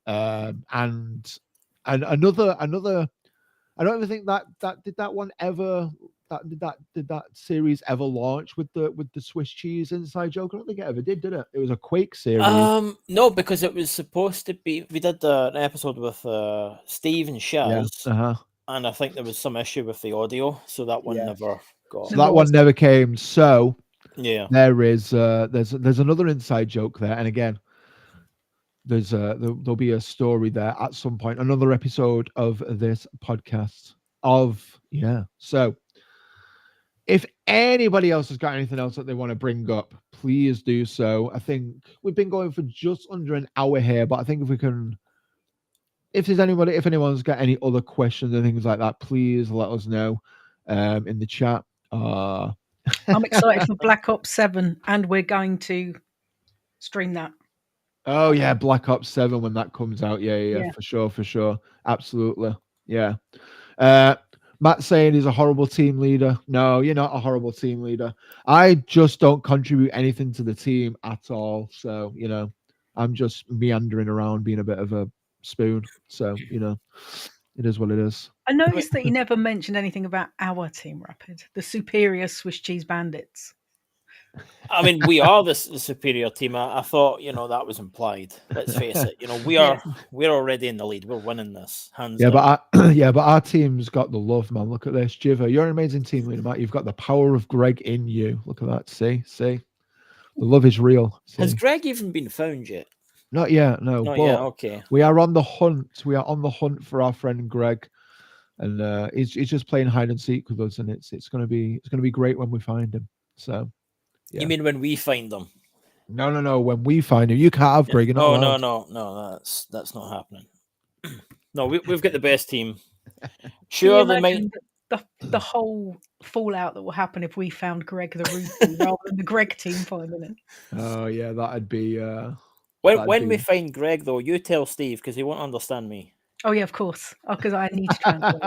And another I don't even think that did that series ever launch with the Swiss cheese inside joke. I don't think it ever did it? It was a Quake series. No, because it was supposed to be. We did an episode with Steve and Shaz, and I think there was some issue with the audio, so that one never got. So that one never came. So yeah, there's another inside joke there, and again, there'll be a story there at some point, another episode of this podcast so if anybody else has got anything else that they want to bring up, please do so. I think we've been going for just under an hour here, but I think if we can if anyone's got any other questions and things like that, please let us know in the chat. I'm excited for Black Ops 7, and we're going to stream that. Oh yeah, Black Ops 7 when that comes out. Yeah, Yeah. for sure. Absolutely. Yeah. Matt saying he's a horrible team leader. No, you're not a horrible team leader. I just don't contribute anything to the team at all. So, I'm just meandering around being a bit of a spoon. So, it is what it is. I noticed that he never mentioned anything about our Team Rapid, the superior Swiss cheese bandits. I mean, we are the superior team. I thought, that was implied. Let's face it. We're already in the lead. We're winning this. Hands down. But our team's got the love, man. Look at this, Jiver. You're an amazing team leader, Matt. You've got the power of Greg in you. Look at that. See, the love is real. See? Has Greg even been found yet? Not yet. No. Not yet. Okay. We are on the hunt. We are on the hunt for our friend Greg, and he's just playing hide and seek with us, and it's gonna be great when we find him. So. Yeah. You mean when we find them? No. When we find him, you can't have Greg. No. That's not happening. No, we've got the best team. Sure, they might. The whole fallout that will happen if we found Greg the Rookie rather than the Greg team finding him. Oh yeah, that'd be. When we find Greg, though, you tell Steve because he won't understand me. Oh yeah, of course. Because I need to translate.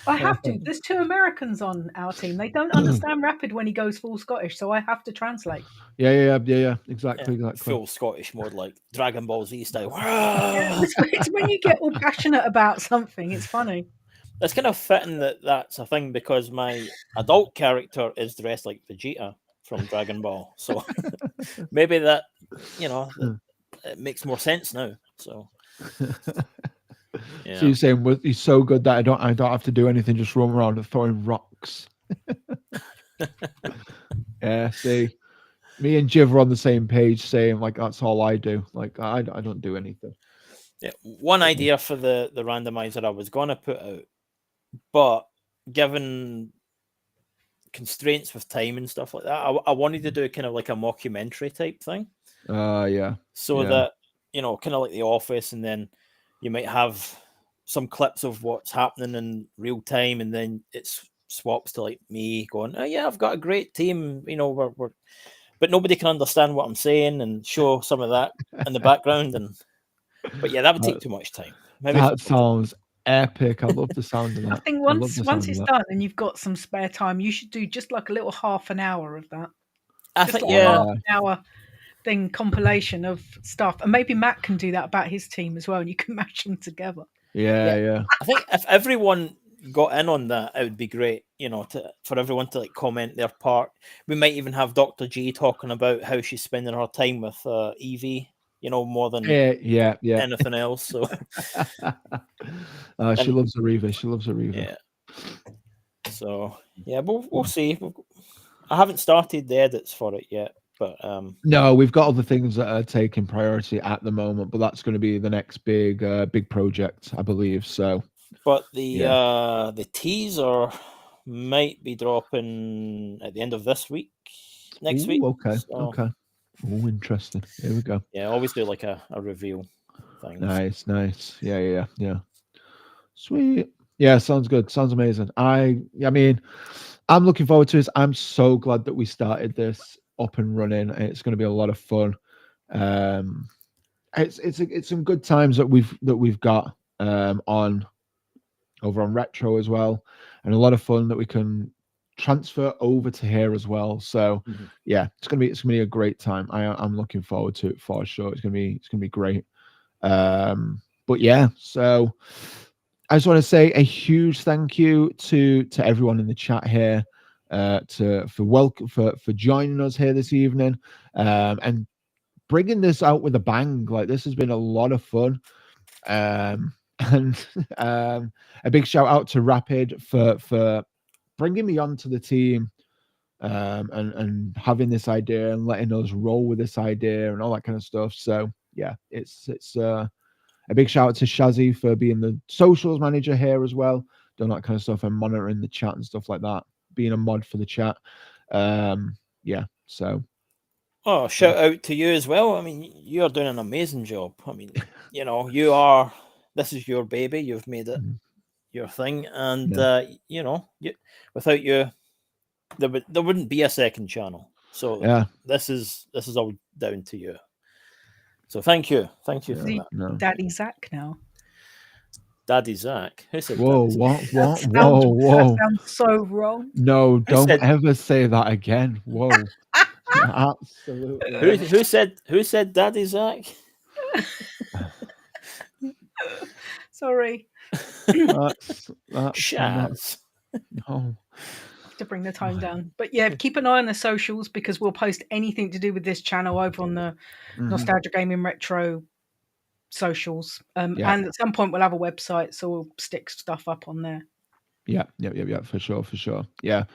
I have to. There's 2 Americans on our team. They don't understand Rapid when he goes full Scottish, so I have to translate. Yeah. Exactly. Full Scottish mode, like Dragon Ball Z style. It's when you get all passionate about something. It's funny. It's kind of fitting that's a thing because my adult character is dressed like Vegeta from Dragon Ball, so maybe that it makes more sense now. So. Yeah. So you're saying he's so good that I don't have to do anything, just roam around and throwing rocks. Yeah, see, me and Jiv are on the same page, saying like that's all I do. Like I don't do anything. Yeah, one idea for the randomizer I was gonna put out, but given constraints with time and stuff like that, I wanted to do kind of like a mockumentary type thing. Yeah. So that kind of like The Office, and then you might have some clips of what's happening in real time, and then it swaps to like me going, "Oh yeah, I've got a great team." We're but nobody can understand what I'm saying, and show some of that in the background. But yeah, that would take too much time. Maybe that sounds epic. I love the sound of that. I think once it's done and you've got some spare time, you should do just like a little half an hour of that. Half an hour thing compilation of stuff, and maybe Matt can do that about his team as well, and you can match them together. Yeah. I think if everyone got in on that, it would be great. For everyone to like comment their part. We might even have Dr. G talking about how she's spending her time with Evie. More than anything else. So she loves Ariva. Yeah. So yeah, we'll see. I haven't started the edits for it yet. But no, we've got other things that are taking priority at the moment, but that's going to be the next big project, I believe. So, but the teaser might be dropping at the end of this week, next week. Okay. Oh, interesting. Here we go. Yeah, always do like a reveal thing. Nice. Yeah. Sweet. Yeah, sounds good. Sounds amazing. I mean, I'm looking forward to this. I'm so glad that we started this up and running. It's going to be a lot of fun. It's some good times that we've got over on Retro as well, and a lot of fun that we can transfer over to here as well. So yeah, it's gonna be a great time. I'm looking forward to it for sure. It's gonna be great. But yeah, so I just want to say a huge thank you to everyone in the chat here. For joining us here this evening, and bringing this out with a bang. Like, this has been a lot of fun, and a big shout out to Rapid for bringing me onto the team, and having this idea and letting us roll with this idea and all that kind of stuff. So yeah, it's a big shout out to Shazzy for being the socials manager here as well, doing that kind of stuff and monitoring the chat and stuff like that, being a mod for the chat. Yeah, so Oh, shout out to you as well. I mean, you're doing an amazing job. I mean, you are. This is your baby. You've made it your thing, and without you, there wouldn't be a second channel. So this is all down to you. So thank you for that. No. Daddy Zach now. Daddy Zach. Who said Whoa, Daddy what? That Whoa. sounds so wrong. No, don't ever say that again. Whoa. Absolutely. Who said Daddy Zach? Sorry. That's Shaz. No. To bring the tone down. But yeah, keep an eye on the socials because we'll post anything to do with this channel over on the Nostalgia Gaming Retro socials. And at some point we'll have a website, so we'll stick stuff up on there. Yeah, for sure. Yeah.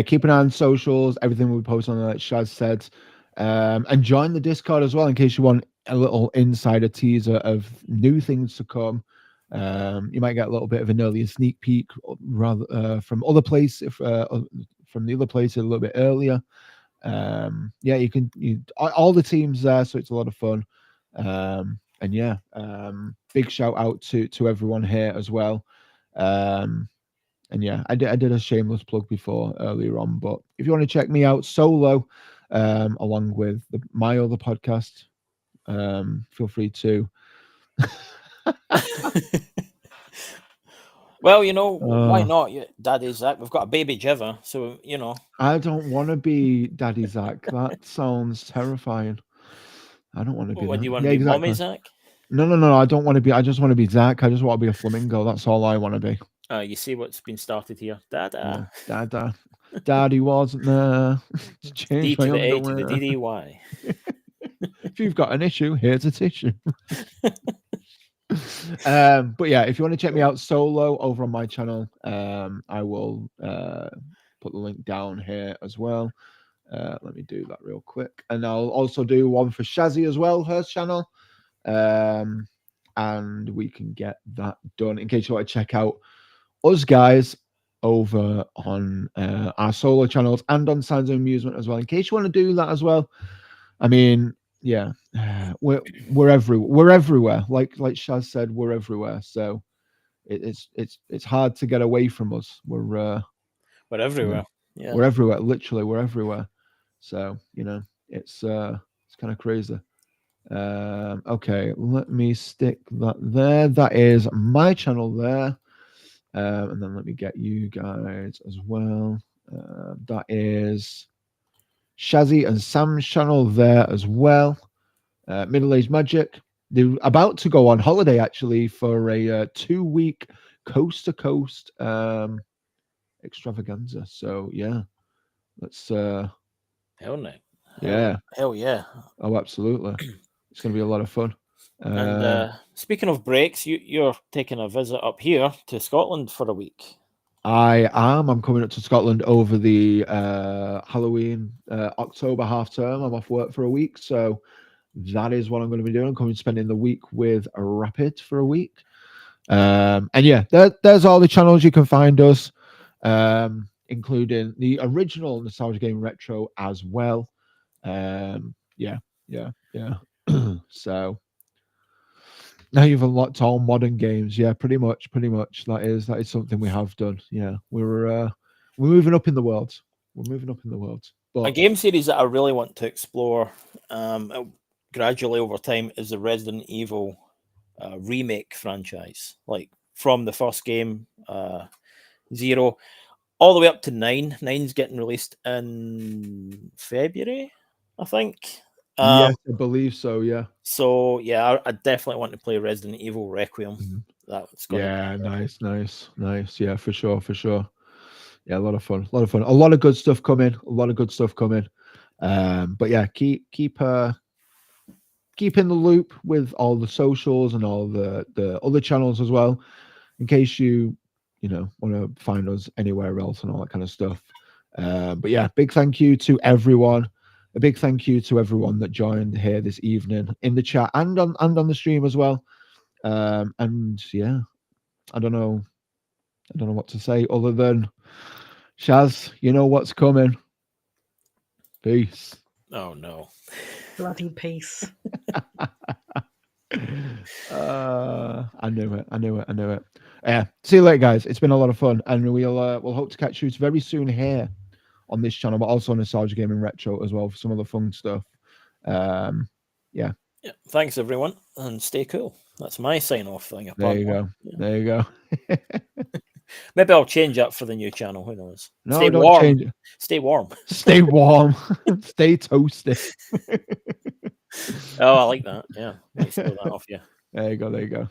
Keep an eye on socials, everything we post on there, like Shaz said. And join the Discord as well in case you want a little insider teaser of new things to come. You might get a little bit of an earlier sneak peek, rather from other places, from the other places a little bit earlier. You can all the teams there, so it's a lot of fun. Big shout out to everyone here as well. I did a shameless plug before earlier on, but if you want to check me out solo, along with my other podcast, feel free to. Well, why not? Daddy Zach, we've got a baby Jiver, so I don't want to be Daddy Zach. That sounds terrifying. I don't want to be. What do you want to be, Mommy Zach? No. I don't want to be. I just want to be Zach. I just want to be a flamingo. That's all I want to be. You see what's been started here, Dada. Dada. Daddy wasn't there. D to the A to the DDY. If you've got an issue, here's a tissue. But yeah, if you want to check me out solo over on my channel, I will put the link down here as well. Let me do that real quick, and I'll also do one for Shazzy as well, her channel, and we can get that done in case you want to check out us guys over on our solo channels and on Sounds of Amusement as well, in case you want to do that as well. I mean, yeah, we're everywhere. Like Shaz said, we're everywhere. So it's hard to get away from us. We're everywhere. Yeah, we're everywhere. Literally, we're everywhere. So it's kind of crazy. Okay, let me stick that there. That is my channel there. And then let me get you guys as well. That is Shazzy and Sam's channel there as well. Middle Age Magic. They're about to go on holiday actually for a 2-week coast to coast extravaganza. So yeah, let's. Hell no. Yeah. Hell yeah. Oh, absolutely. It's going to be a lot of fun. And speaking of breaks, you're taking a visit up here to Scotland for a week. I am. I'm coming up to Scotland over the Halloween October half term. I'm off work for a week, so that is what I'm going to be doing. I'm coming spending the week with Rapid for a week. And yeah, there's all the channels you can find us, including the original Nostalgia Game Retro as well. Yeah. So now you've unlocked all modern games. Yeah, pretty much. That is something we have done. Yeah, we're moving up in the world. But a game series that I really want to explore gradually over time is the Resident Evil remake franchise. Like from the first game, 0, all the way up to 9. 9's getting released in February, I think. Yes, I believe so. Yeah. So yeah, I definitely want to play Resident Evil Requiem. Mm-hmm. That's nice. Yeah, for sure. Yeah, a lot of fun. A lot of good stuff coming. But yeah, keep in the loop with all the socials and all the other channels as well, in case you want to find us anywhere else and all that kind of stuff. But yeah, big thank you to everyone. A big thank you to everyone that joined here this evening in the chat and on the stream as well. And yeah, I don't know what to say other than Shaz, you know what's coming. Peace. Oh no. Bloody peace. I knew it. Yeah. See you later, guys. It's been a lot of fun, and we'll hope to catch you very soon here on this channel, but also on Nostalgia Gaming Retro as well for some of the fun stuff. Yeah. Thanks everyone, and stay cool. That's my sign off thing. There you go. Yeah. There you go. Maybe I'll change up for the new channel. Who knows? No, stay don't warm. Change it. Stay warm. Stay warm. Stay toasty. Oh, I like that. Yeah. Steal that off you. There you go.